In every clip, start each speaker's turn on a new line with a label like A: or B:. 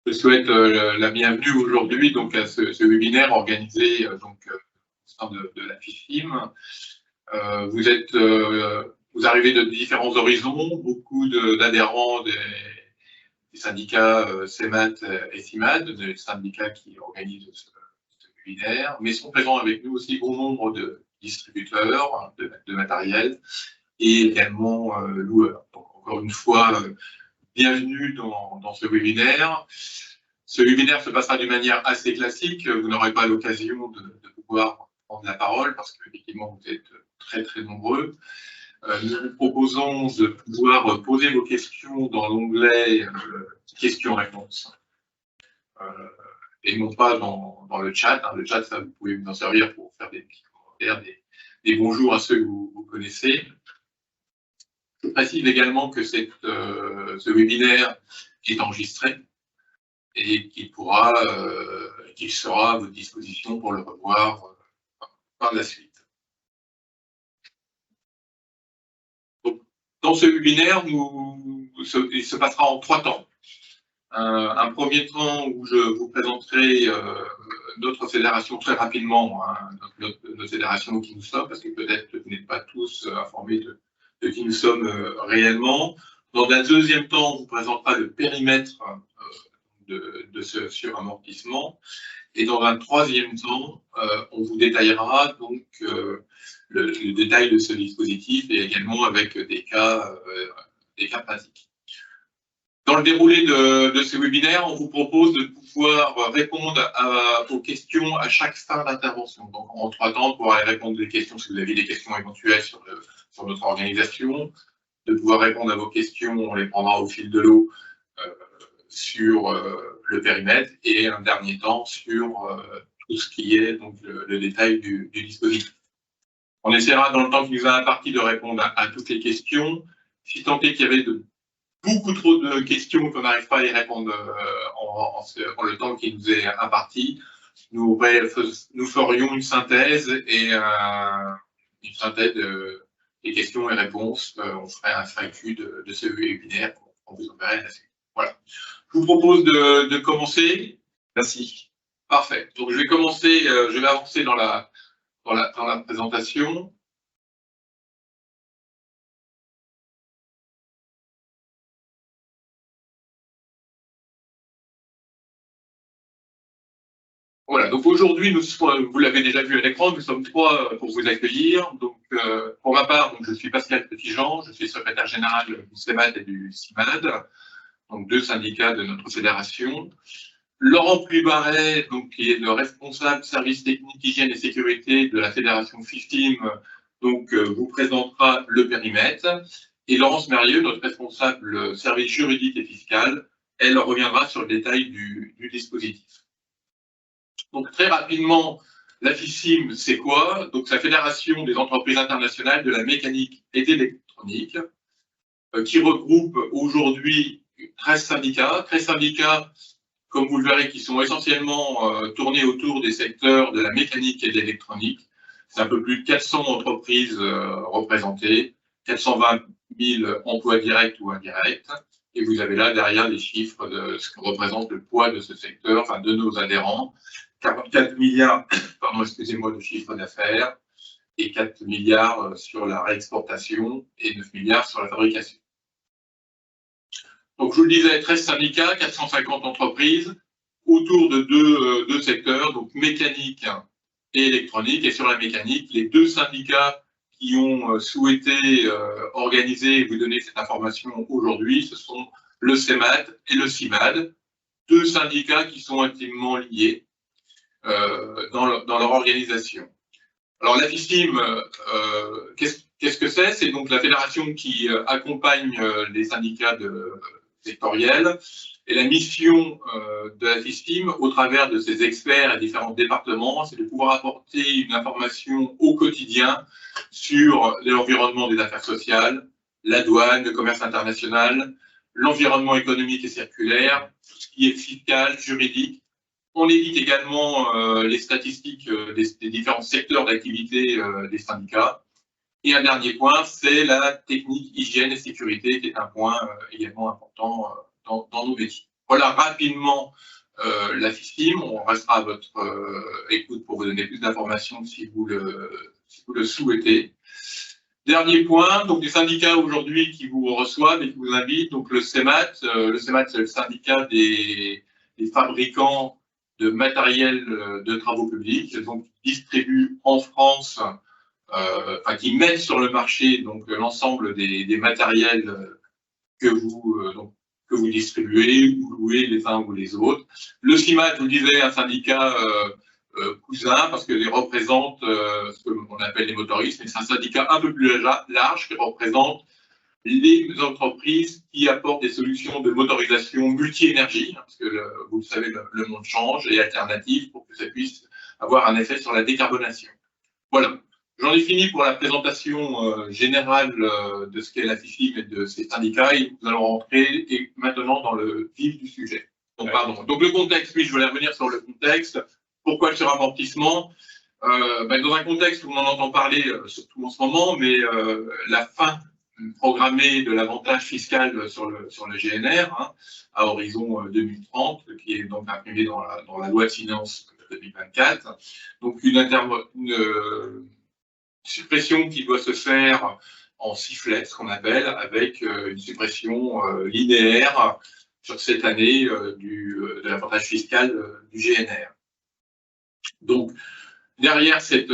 A: Je souhaite la bienvenue aujourd'hui donc à ce webinaire organisé au sein de la FIFIM. Vous arrivez de différents horizons, beaucoup d'adhérents des syndicats CEMAT et CIMAD, des syndicats qui organisent ce webinaire, mais sont présents avec nous aussi bon nombre de distributeurs de matériel et également loueurs. Donc encore une fois, bienvenue dans ce webinaire. Ce webinaire se passera d'une manière assez classique. Vous n'aurez pas l'occasion de pouvoir prendre la parole parce qu'effectivement, vous êtes très, très nombreux. Nous vous proposons de pouvoir poser vos questions dans l'onglet questions-réponses et non pas dans le chat. Le chat, ça, vous pouvez vous en servir pour faire des petits commentaires, des bonjours à ceux que vous connaissez. Je précise également que ce webinaire est enregistré et qu'il sera à votre disposition pour le revoir par la suite. Donc, dans ce webinaire, il se passera en 3 temps. Un premier temps où je vous présenterai notre fédération très rapidement, notre fédération qui nous sommes, parce que peut-être que vous n'êtes pas tous informés de qui nous sommes réellement. Dans un deuxième temps, on vous présentera le périmètre de ce suramortissement. Et dans un troisième temps, on vous détaillera donc le détail de ce dispositif et également avec des cas pratiques. Dans le déroulé de ce webinaire, on vous propose de pouvoir répondre aux questions à chaque fin d'intervention. Donc en 3 temps, pour aller répondre des questions, si vous avez des questions éventuelles sur notre organisation, de pouvoir répondre à vos questions, on les prendra au fil de l'eau sur le périmètre et un dernier temps sur tout ce qui est donc le détail du dispositif. On essaiera dans le temps qui nous a imparti de répondre à toutes les questions. Si tant est qu'il y avait beaucoup trop de questions qu'on n'arrive pas à y répondre en le temps qui nous est imparti, nous ferions une synthèse des questions et réponses. On ferait un FAQ de ce webinaire qu'on vous enverrait à la suite. Voilà. Je vous propose de commencer.
B: Merci.
A: Parfait. Donc je vais commencer, je vais avancer dans la présentation. Voilà, donc aujourd'hui, vous l'avez déjà vu à l'écran, nous sommes 3 pour vous accueillir. Donc, pour ma part, donc, je suis Pascal Petitjean, je suis secrétaire général du CEMAD et du CIMAD, donc 2 syndicats de notre fédération. Laurent Puybaret, donc, qui est le responsable service technique, hygiène et sécurité de la fédération FIFIM, donc, vous présentera le périmètre. Et Laurence Mérieux, notre responsable service juridique et fiscal, elle reviendra sur le détail du dispositif. Donc très rapidement, la FIFIM, c'est quoi? Donc c'est la Fédération des entreprises internationales de la mécanique et de l'électronique, qui regroupe aujourd'hui 13 syndicats. 13 syndicats, comme vous le verrez, qui sont essentiellement tournés autour des secteurs de la mécanique et de l'électronique. C'est un peu plus de 400 entreprises représentées, 420 000 emplois directs ou indirects. Et vous avez là derrière les chiffres de ce que représente le poids de ce secteur, enfin de nos adhérents. 44 milliards de chiffre d'affaires et 4 milliards sur la réexportation et 9 milliards sur la fabrication. Donc, je vous le disais, 13 syndicats, 450 entreprises autour de deux secteurs, donc mécanique et électronique. Et sur la mécanique, les 2 syndicats qui ont souhaité organiser et vous donner cette information aujourd'hui, ce sont le CEMAT et le CIMAD, 2 syndicats qui sont intimement liés dans leur organisation. Alors la FIFIM, qu'est-ce que c'est? C'est donc la fédération qui accompagne les syndicats sectoriels. Et la mission de la FIFIM, au travers de ses experts et différents départements, c'est de pouvoir apporter une information au quotidien sur l'environnement des affaires sociales, la douane, le commerce international, l'environnement économique et circulaire, tout ce qui est fiscal, juridique. On édite également les statistiques des différents secteurs d'activité des syndicats. Et un dernier point, c'est la technique, hygiène et sécurité, qui est un point également important dans nos métiers. Voilà rapidement la FICIM. On restera à votre écoute pour vous donner plus d'informations si vous le souhaitez. Dernier point, donc les syndicats aujourd'hui qui vous reçoivent et qui vous invitent, donc le CEMAT. Le CEMAT, c'est le syndicat des fabricants de matériel de travaux publics, donc qui distribue en France, qui met sur le marché donc l'ensemble des matériels que vous distribuez ou louez les uns ou les autres. Le CIMAT, je vous le disais, un syndicat cousin, parce qu'il représente ce qu'on appelle les motoristes, mais c'est un syndicat un peu plus large qui représente les entreprises qui apportent des solutions de motorisation multi-énergie, parce que vous le savez, le monde change, et alternatives pour que ça puisse avoir un effet sur la décarbonation. Voilà. J'en ai fini pour la présentation générale de ce qu'est la FICIM et de ses syndicats, et nous allons rentrer maintenant dans le vif du sujet. Donc, pardon. Donc le contexte, oui, je voulais revenir sur le contexte. Pourquoi le suramortissement? Dans un contexte où on en entend parler, surtout en ce moment, mais la fin programmée de l'avantage fiscal sur le GNR, à horizon 2030, qui est donc imprimé dans la loi de finances 2024. Donc une suppression qui doit se faire en sifflet, ce qu'on appelle, avec une suppression linéaire sur cette année de l'avantage fiscal du GNR. Donc, derrière cette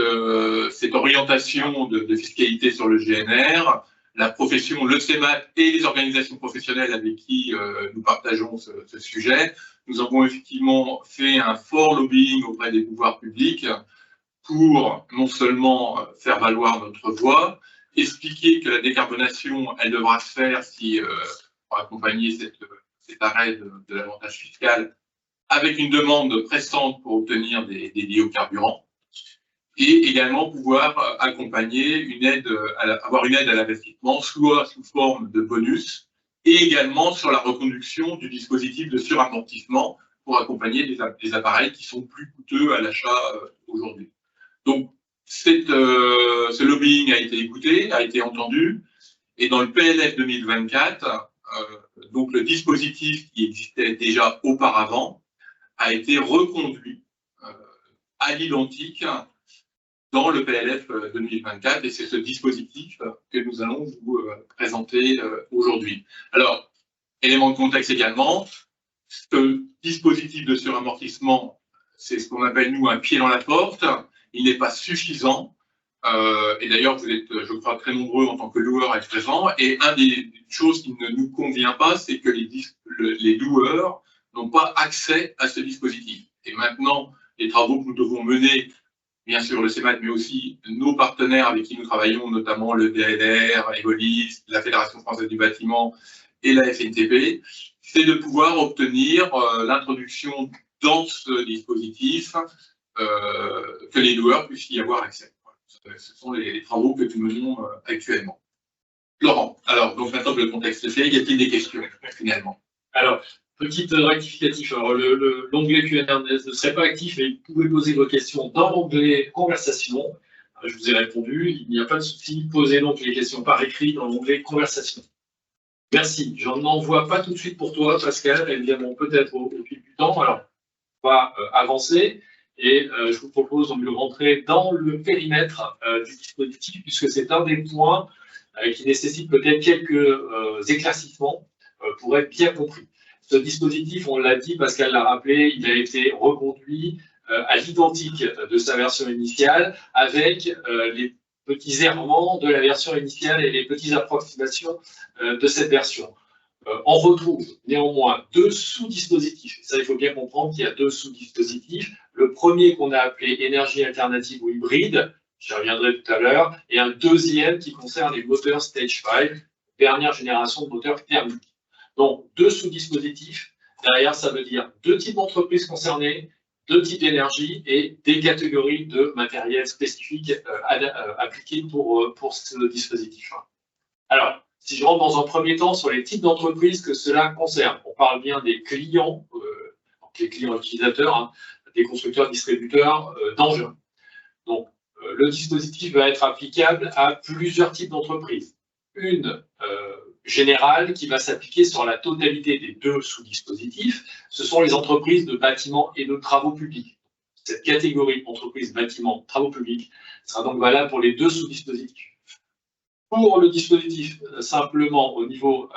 A: orientation de fiscalité sur le GNR, la profession, le CEMAT et les organisations professionnelles avec qui nous partageons ce sujet, nous avons effectivement fait un fort lobbying auprès des pouvoirs publics pour non seulement faire valoir notre voix, expliquer que la décarbonation, elle devra se faire pour accompagner cet arrêt de l'avantage fiscal avec une demande pressante pour obtenir des biocarburants, et également pouvoir accompagner avoir une aide à l'investissement, soit sous forme de bonus, et également sur la reconduction du dispositif de suramortissement pour accompagner des appareils qui sont plus coûteux à l'achat aujourd'hui. Donc, ce lobbying a été écouté, a été entendu, et dans le PLF 2024, donc le dispositif qui existait déjà auparavant a été reconduit à l'identique dans le PLF 2024, et c'est ce dispositif que nous allons vous présenter aujourd'hui. Alors, élément de contexte également, ce dispositif de suramortissement, c'est ce qu'on appelle, nous, un pied dans la porte. Il n'est pas suffisant, et d'ailleurs, vous êtes, je crois, très nombreux en tant que loueurs à être présents, et une des choses qui ne nous convient pas, c'est que les loueurs n'ont pas accès à ce dispositif. Et maintenant, les travaux que nous devons mener, bien sûr le CEMAT, mais aussi nos partenaires avec qui nous travaillons, notamment le DLR, Evolis, la Fédération française du bâtiment et la FNTP, c'est de pouvoir obtenir l'introduction dans ce dispositif, que les loueurs puissent y avoir accès. Ce sont les travaux que nous menons actuellement. Laurent, alors, donc maintenant que le contexte est fait, y a-t-il des questions, finalement?
B: Alors, petite rectificatif. Alors, l'onglet Q&A ne serait pas actif, mais vous pouvez poser vos questions dans l'onglet Conversation. Je vous ai répondu, il n'y a pas de souci. Posez donc les questions par écrit dans l'onglet Conversation. Merci. Je n'en vois pas tout de suite pour toi, Pascal. Elles viendront peut-être au fil du temps. Alors, on va avancer. Et je vous propose donc de rentrer dans le périmètre du dispositif, puisque c'est un des points qui nécessite peut-être quelques éclaircissements pour être bien compris. Ce dispositif, on l'a dit, Pascal l'a rappelé, il a été reconduit à l'identique de sa version initiale, avec les petits errements de la version initiale et les petites approximations de cette version. On retrouve néanmoins deux sous-dispositifs. Ça, il faut bien comprendre qu'il y a deux sous-dispositifs. Le premier qu'on a appelé énergie alternative ou hybride, j'y reviendrai tout à l'heure, et un deuxième qui concerne les moteurs Stage 5, dernière génération de moteurs thermiques. Donc, deux sous-dispositifs. Derrière, ça veut dire deux types d'entreprises concernées, deux types d'énergie et des catégories de matériel spécifiques appliquées pour ce dispositif. Alors, si je rentre dans un premier temps sur les types d'entreprises que cela concerne, on parle bien des clients, les clients utilisateurs, des constructeurs distributeurs d'engins. Donc, le dispositif va être applicable à plusieurs types d'entreprises. Une général qui va s'appliquer sur la totalité des deux sous-dispositifs. Ce sont les entreprises de bâtiments et de travaux publics. Cette catégorie entreprises, bâtiments, travaux publics sera donc valable pour les deux sous-dispositifs. Pour le dispositif, simplement au niveau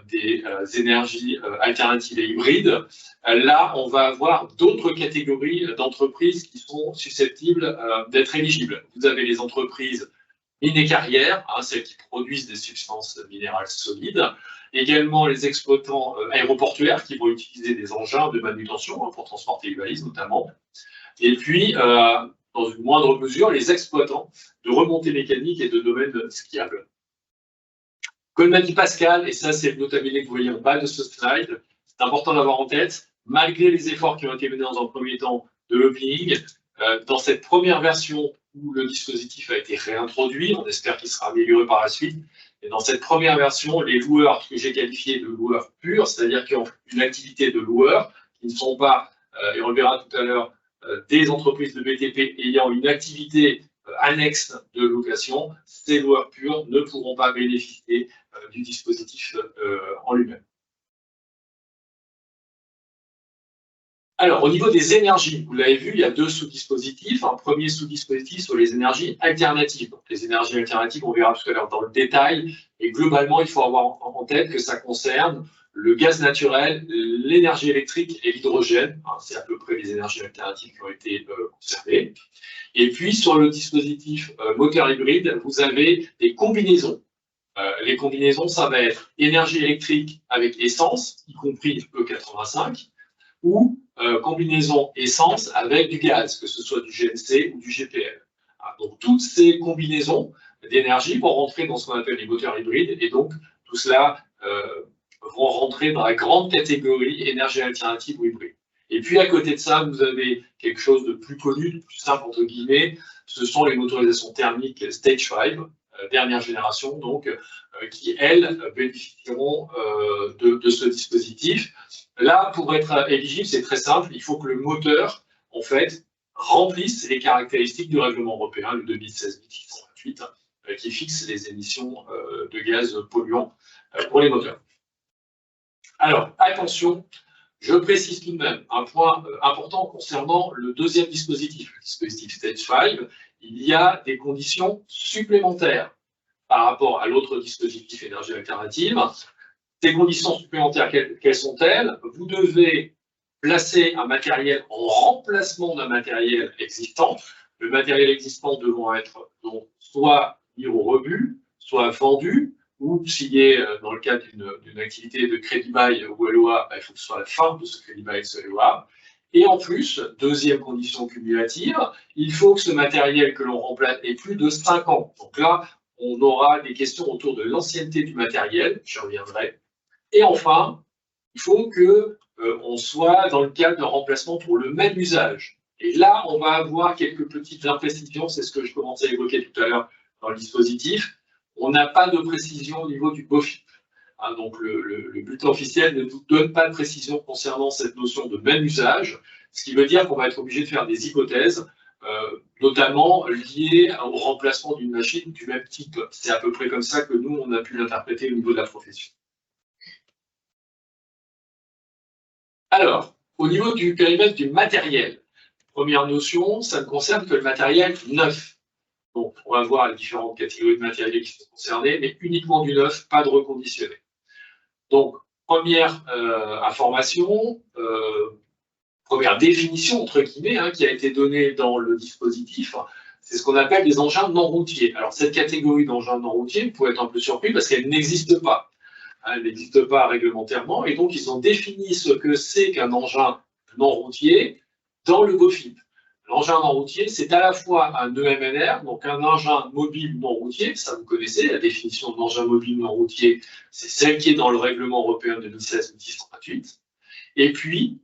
B: des énergies alternatives et hybrides, là, on va avoir d'autres catégories d'entreprises qui sont susceptibles d'être éligibles. Vous avez les entreprises mines et carrières, celles qui produisent des substances minérales solides, également les exploitants aéroportuaires qui vont utiliser des engins de manutention pour transporter les valises notamment, et puis, dans une moindre mesure, les exploitants de remontées mécaniques et de domaines skiables. Comme l'a dit Pascal, et ça c'est le notabilité que vous voyez en bas de ce slide, c'est important d'avoir en tête, malgré les efforts qui ont été menés dans un premier temps de lobbying, dans cette première version où le dispositif a été réintroduit, on espère qu'il sera amélioré par la suite, et dans cette première version, les loueurs que j'ai qualifiés de loueurs purs, c'est-à-dire qui ont une activité de loueurs, qui ne sont pas, et on le verra tout à l'heure, des entreprises de BTP ayant une activité annexe de location, ces loueurs purs ne pourront pas bénéficier du dispositif en lui-même. Alors, au niveau des énergies, vous l'avez vu, il y a deux sous-dispositifs. Un premier sous-dispositif sur les énergies alternatives. Donc, les énergies alternatives, on verra tout à l'heure dans le détail. Et globalement, il faut avoir en tête que ça concerne le gaz naturel, l'énergie électrique et l'hydrogène. C'est à peu près les énergies alternatives qui ont été conservées. Et puis, sur le dispositif moteur hybride, vous avez des combinaisons. Les combinaisons, ça va être énergie électrique avec essence, y compris E85, ou combinaison essence avec du gaz, que ce soit du GNC ou du GPL. Donc, toutes ces combinaisons d'énergie vont rentrer dans ce qu'on appelle les moteurs hybrides, et donc, tout cela vont rentrer dans la grande catégorie énergie alternative ou hybride. Et puis, à côté de ça, vous avez quelque chose de plus connu, de plus simple, entre guillemets, ce sont les motorisations thermiques Stage 5, dernière génération, donc, qui, elles, bénéficieront de ce dispositif. Là, pour être éligible, c'est très simple, il faut que le moteur, en fait, remplisse les caractéristiques du règlement européen, le 2016-828, qui fixe les émissions de gaz polluants pour les moteurs. Alors, attention, je précise tout de même un point important concernant le deuxième dispositif, le dispositif Stage 5. Il y a des conditions supplémentaires par rapport à l'autre dispositif énergie alternative. Ces conditions supplémentaires, quelles sont-elles? Vous devez placer un matériel en remplacement d'un matériel existant. Le matériel existant devant être donc soit mis au rebut, soit vendu, ou s'il est dans le cadre d'une activité de crédit bail ou LOA, il faut que ce soit la fin de ce crédit bail ou ce LOA. Et en plus, deuxième condition cumulative, il faut que ce matériel que l'on remplace ait plus de 5 ans. Donc là, on aura des questions autour de l'ancienneté du matériel, j'y reviendrai. Et enfin, il faut qu'on soit dans le cadre de remplacement pour le même usage. Et là, on va avoir quelques petites imprécisions, c'est ce que je commençais à évoquer tout à l'heure dans le dispositif. On n'a pas de précision au niveau du BOFIP. Donc le bulletin officiel ne nous donne pas de précision concernant cette notion de même usage, ce qui veut dire qu'on va être obligé de faire des hypothèses, notamment liées au remplacement d'une machine du même type. C'est à peu près comme ça que nous, on a pu l'interpréter au niveau de la profession. Alors, au niveau du périmètre du matériel, première notion, ça ne concerne que le matériel neuf. Donc, on va voir les différentes catégories de matériel qui sont concernées, mais uniquement du neuf, pas de reconditionné. Donc, première information, première définition, entre guillemets, qui a été donnée dans le dispositif, c'est ce qu'on appelle des engins non routiers. Alors, cette catégorie d'engins non routiers, vous pouvez être un peu surpris parce qu'elle n'existe pas. Elle n'existe pas réglementairement, et donc ils ont défini ce que c'est qu'un engin non routier dans le BOFIP. L'engin non routier, c'est à la fois un EMNR, donc un engin mobile non routier, ça vous connaissez, la définition de l'engin mobile non routier, c'est celle qui est dans le règlement européen 2016-1038. Et puis,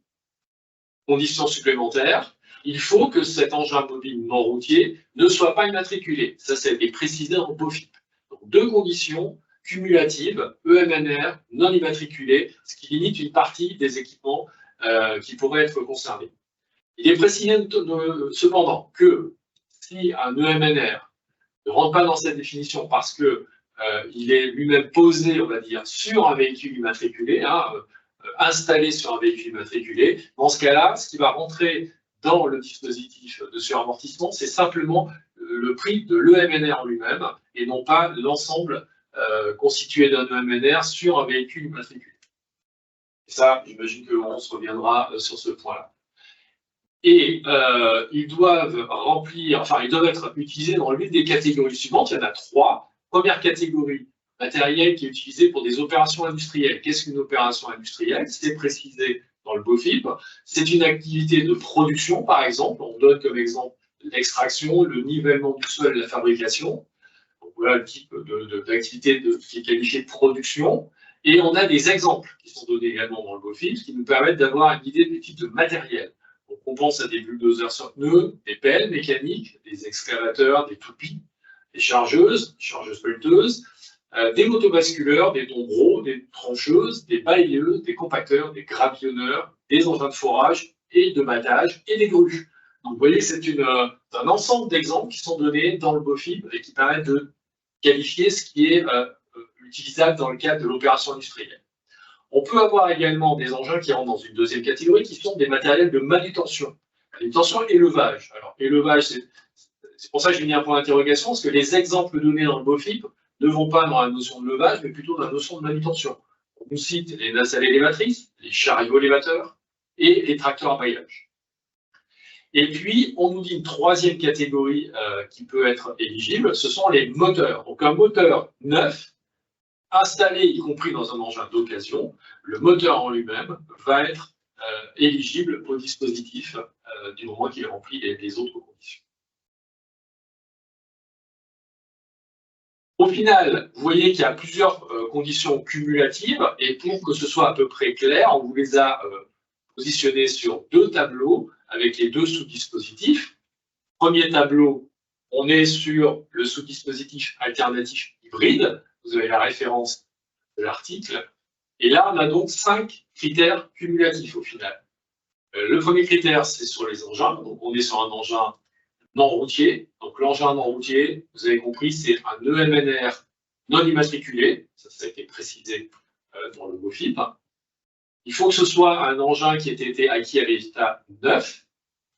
B: condition supplémentaire, il faut que cet engin mobile non routier ne soit pas immatriculé. Ça, c'est précisé dans le BOFIP. Donc, deux conditions cumulatives, EMNR, non immatriculé, ce qui limite une partie des équipements qui pourraient être concernés. Il est précisé cependant que si un EMNR ne rentre pas dans cette définition parce que il est lui-même posé, on va dire, sur un véhicule immatriculé, installé sur un véhicule immatriculé. Dans ce cas-là, ce qui va rentrer dans le dispositif de suramortissement, c'est simplement le prix de l'EMNR en lui-même et non pas l'ensemble constitué d'un EMNR sur un véhicule immatriculé. Et ça, j'imagine qu'on se reviendra sur ce point-là. Et ils doivent être utilisés dans l'une des catégories suivantes. Il y en a 3. Première catégorie, matériel qui est utilisé pour des opérations industrielles. Qu'est-ce qu'une opération industrielle? C'est précisé dans le BOFIP. C'est une activité de production, par exemple. On donne comme exemple l'extraction, le nivellement du sol et la fabrication. Donc, voilà le type d'activité qui est qualifiée de production. Et on a des exemples qui sont donnés également dans le BOFIP qui nous permettent d'avoir une idée du type de matériel. Donc, on pense à des bulldozers sur pneus, des pelles mécaniques, des excavateurs, des toupies, des chargeuses pelleteuses, des motobasculeurs, des tombereaux, des trancheuses, des balayeuses, des compacteurs, des gravillonneurs, des engins de forage et de battage et des grues. Donc, vous voyez, c'est un ensemble d'exemples qui sont donnés dans le BOFIP et qui permettent de qualifier ce qui est utilisable dans le cadre de l'opération industrielle. On peut avoir également des engins qui rentrent dans une deuxième catégorie, qui sont des matériels de manutention. Manutention et élevage. Alors, élevage, c'est pour ça que j'ai mis un point d'interrogation, parce que les exemples donnés dans le BOFIP ne vont pas dans la notion de levage, mais plutôt dans la notion de manutention. On nous cite les nacelles élévatrices, les chariots élévateurs et les tracteurs à baillage. Et puis, on nous dit une troisième catégorie qui peut être éligible, ce sont les moteurs. Donc, un moteur neuf, installé y compris dans un engin d'occasion, le moteur en lui-même va être éligible au dispositif du moment qu'il remplit les autres conditions. Au final, vous voyez qu'il y a plusieurs conditions cumulatives et pour que ce soit à peu près clair, on vous les a positionnés sur 2 tableaux avec les 2 sous-dispositifs. Premier tableau, on est sur le sous-dispositif alternatif hybride. Vous avez la référence de l'article. Et là, on a donc 5 critères cumulatifs au final. Le premier critère, c'est sur les engins. Donc, on est sur un engin non routier. Donc, l'engin non routier, vous avez compris, c'est un EMNR non immatriculé. Ça a été précisé dans le BOFIP. Il faut que ce soit un engin qui ait été acquis à l'état neuf.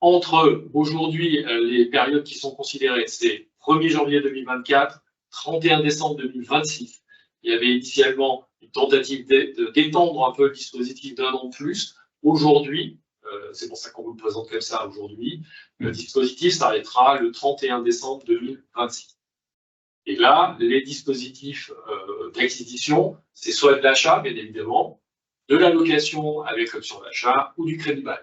B: Entre aujourd'hui, les périodes qui sont considérées, c'est 1er janvier 2024, 31 décembre 2026. Il y avait initialement une tentative d'étendre un peu le dispositif d'1 an de plus. Aujourd'hui, c'est pour ça qu'on vous le présente comme ça aujourd'hui, le dispositif s'arrêtera le 31 décembre 2026. Et là, les dispositifs d'acquisition, c'est soit de l'achat, bien évidemment, de la location avec l'option d'achat ou du crédit bail.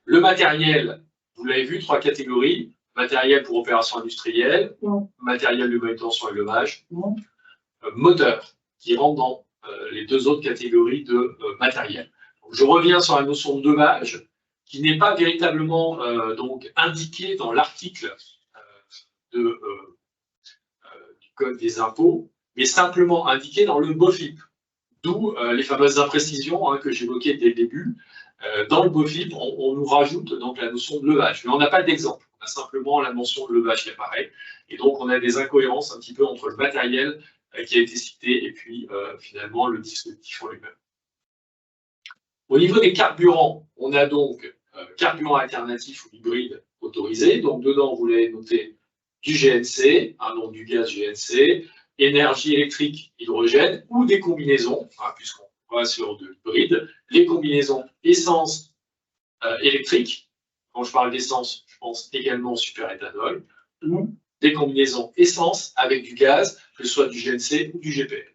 B: Le matériel, vous l'avez vu, 3 catégories. Matériel pour opération industrielle, matériel de manutention et levage, moteur, qui rentre dans les 2 autres catégories de matériel. Donc, je reviens sur la notion de levage, qui n'est pas véritablement donc indiquée dans l'article du Code des impôts, mais simplement indiquée dans le BOFIP. D'où les fameuses imprécisions que j'évoquais dès le début. Dans le BOFIP, on nous rajoute donc la notion de levage, mais on n'a pas d'exemple. On a simplement la mention de levage qui apparaît. Et donc, on a des incohérences un petit peu entre le matériel qui a été cité et puis finalement le dispositif en lui-même. Au niveau des carburants, on a donc carburant alternatif ou hybride autorisé. Donc, dedans, vous l'avez noté, du GNC, donc du gaz GNC, énergie électrique, hydrogène ou des combinaisons, puisqu'on va sur de l'hybride, les combinaisons essence électrique. Quand je parle d'essence, je pense également au superéthanol, ou des combinaisons essence avec du gaz, que ce soit du GNC ou du GPL.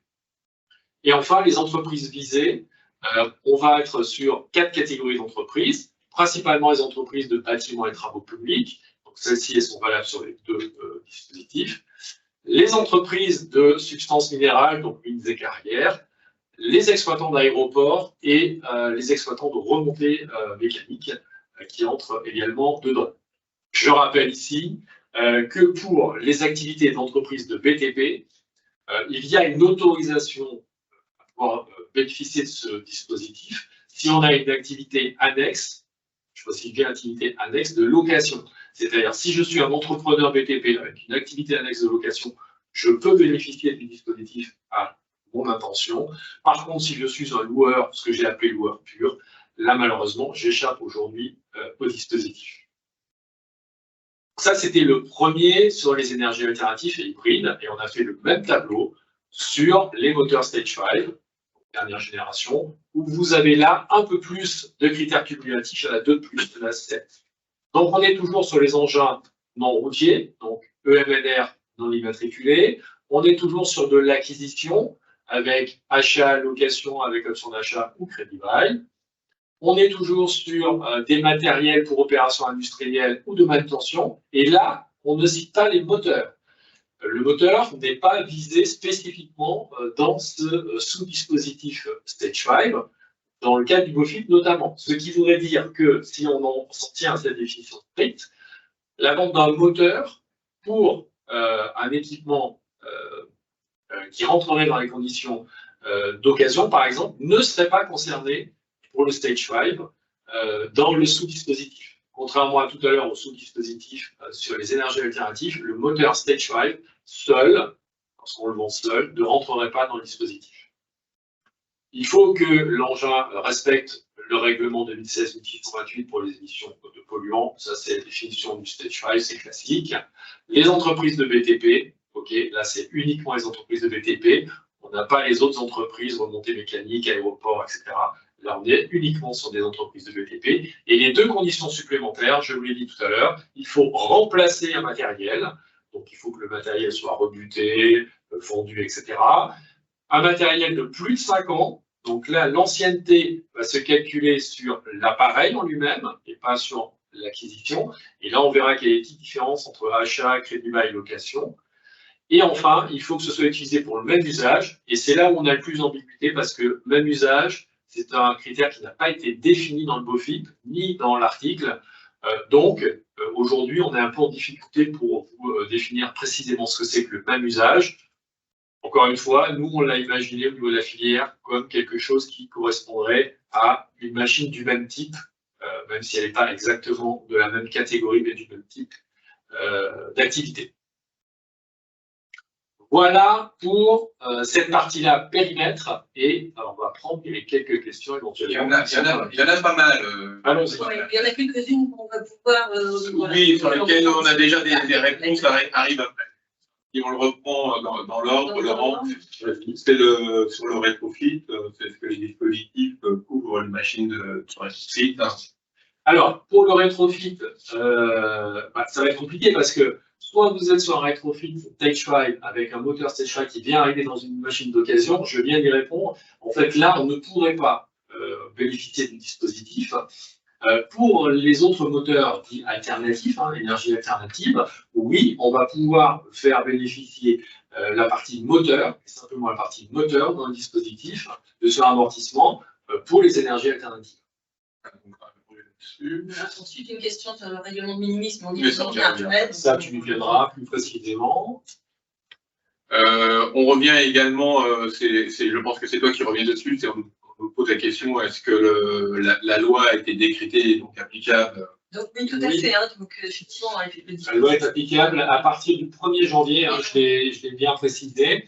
B: Et enfin, les entreprises visées, on va être sur 4 catégories d'entreprises, principalement les entreprises de bâtiments et travaux publics. Donc celles-ci, elles sont valables sur les 2 dispositifs. Les entreprises de substances minérales, donc mines et carrières, les exploitants d'aéroports et les exploitants de remontées mécaniques qui entrent également dedans. Je rappelle ici que pour les activités d'entreprise de BTP, il y a une autorisation à pouvoir bénéficier de ce dispositif si on a une activité annexe, je précise bien activité annexe de location. C'est-à-dire, si je suis un entrepreneur BTP avec une activité annexe de location, je peux bénéficier du dispositif à mon intention. Par contre, si je suis un loueur, ce que j'ai appelé loueur pur, là, malheureusement, j'échappe aujourd'hui au dispositif. Ça, c'était le premier sur les énergies alternatives et hybrides, et on a fait le même tableau sur les moteurs Stage 5, dernière génération, où vous avez là un peu plus de critères cumulatifs à la 2 plus de la 7. Donc, on est toujours sur les engins non routiers, donc EMNR non immatriculés. On est toujours sur de l'acquisition avec achat, location avec option d'achat ou crédit bail. On est toujours sur des matériels pour opérations industrielles ou de manutention. Et là, on ne cite pas les moteurs. Le moteur n'est pas visé spécifiquement dans ce sous-dispositif Stage 5, dans le cas du BOFIP notamment. Ce qui voudrait dire que si on en tient à cette définition stricte, la vente d'un moteur pour un équipement qui rentrerait dans les conditions d'occasion, par exemple, ne serait pas concernée pour le Stage 5 dans le sous-dispositif. Contrairement à tout à l'heure au sous-dispositif sur les énergies alternatives, le moteur Stage 5 seul, lorsqu'on le vend seul, ne rentrerait pas dans le dispositif. Il faut que l'engin respecte le règlement 2016-1628 pour les émissions de polluants. Ça, c'est la définition du Stage 5, c'est classique. Les entreprises de BTP, ok, là, c'est uniquement les entreprises de BTP. On n'a pas les autres entreprises, remontées mécaniques, aéroports, etc. Là, on est uniquement sur des entreprises de BTP. Et les deux conditions supplémentaires, je vous l'ai dit tout à l'heure, il faut remplacer un matériel. Donc, il faut que le matériel soit rebuté, fondu, etc. Un matériel de plus de 5 ans. Donc là, l'ancienneté va se calculer sur l'appareil en lui-même et pas sur l'acquisition. Et là, on verra qu'il y a des petites différences entre achat, crédit bail, location. Et enfin, il faut que ce soit utilisé pour le même usage. Et c'est là où on a le plus d'ambiguïté parce que même usage, c'est un critère qui n'a pas été défini dans le BOFIP ni dans l'article. Donc, aujourd'hui, on est un peu en difficulté pour vous définir précisément ce que c'est que le même usage. Encore une fois, nous, on l'a imaginé au niveau de la filière comme quelque chose qui correspondrait à une machine du même type, même si elle n'est pas exactement de la même catégorie, mais du même type d'activité. Voilà pour cette partie-là, périmètre, et alors, on va prendre les quelques questions éventuellement.
A: Il y en a pas mal.
B: Allons-y.
C: Oui, il y en a quelques-unes qu'on va pouvoir...
A: oui, sur lesquelles on a déjà des réponses, ça arrive après. Et on le reprend dans l'ordre, Laurent. C'est sur le rétrofit, c'est ce que les dispositifs couvrent les machines sur rétrofit.
B: Alors, pour le rétrofit, ça va être compliqué parce que soit vous êtes sur un rétrofit Stage 5 avec un moteur Stage 5 qui vient arriver dans une machine d'occasion, je viens d'y répondre. En fait, là, on ne pourrait pas bénéficier du dispositif. Pour les autres moteurs dits alternatifs, énergie alternative, oui, on va pouvoir faire bénéficier la partie moteur, simplement la partie moteur dans le dispositif de ce amortissement pour les énergies alternatives.
C: Ensuite, une question sur le règlement de minimisme. On dit
B: ça, tu nous viendras plus précisément.
A: On revient également, je pense que c'est toi qui reviens dessus, on nous pose la question, est-ce que la loi a été décrétée, donc applicable?
C: Donc oui, tout à fait. Donc effectivement,
B: la loi est applicable à partir du 1er janvier, je l'ai bien précisé,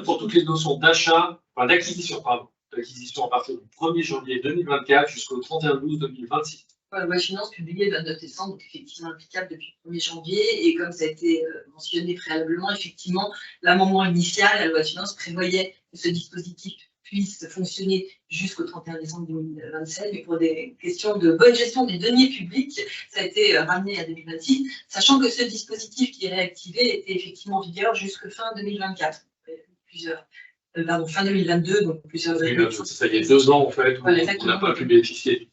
B: pour toutes les notions d'achat, enfin d'acquisition, pardon, d'acquisition à partir du 1er janvier 2024 jusqu'au 31/12/2026.
C: La loi finance publiée le 29 décembre, donc effectivement applicable depuis le 1er janvier. Et comme ça a été mentionné préalablement, effectivement, l'amendement initial, la loi de finances prévoyait que ce dispositif puisse fonctionner jusqu'au 31 décembre 2027, mais pour des questions de bonne gestion des deniers publics, ça a été ramené à 2026, sachant que ce dispositif qui est réactivé était effectivement en vigueur jusqu'à fin 2024. Fin 2022, donc plusieurs années.
B: Ça y est 2 ans en fait, où on n'a pas pu bénéficier.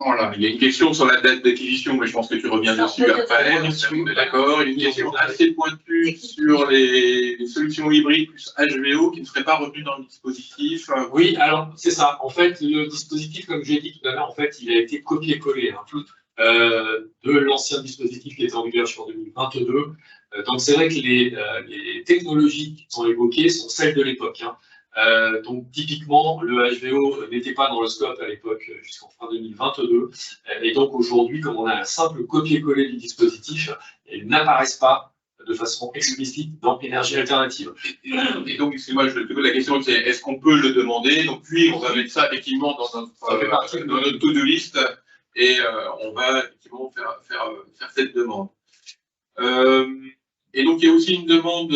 A: Voilà, il y a une question sur la date d'acquisition, mais je pense que tu reviens dessus après. On est d'accord. Une question assez pointue sur les solutions hybrides plus HVO qui ne seraient pas retenues dans le dispositif.
B: Oui, alors c'est ça. En fait, le dispositif, comme j'ai dit tout à l'heure, en fait, il a été copié-collé de l'ancien dispositif qui était en vigueur sur 2022. Donc c'est vrai que les technologies qui sont évoquées sont celles de l'époque. Donc typiquement, le HVO n'était pas dans le scope à l'époque jusqu'en fin 2022. Et donc aujourd'hui, comme on a un simple copier-coller du dispositif, ils n'apparaissent pas de façon explicite dans énergie alternative.
A: Et donc, excusez-moi, je te pose la question, c'est est-ce qu'on peut le demander? Donc, puis, on va mettre ça effectivement dans notre to-do list et on va effectivement faire cette demande. Et donc, il y a aussi une demande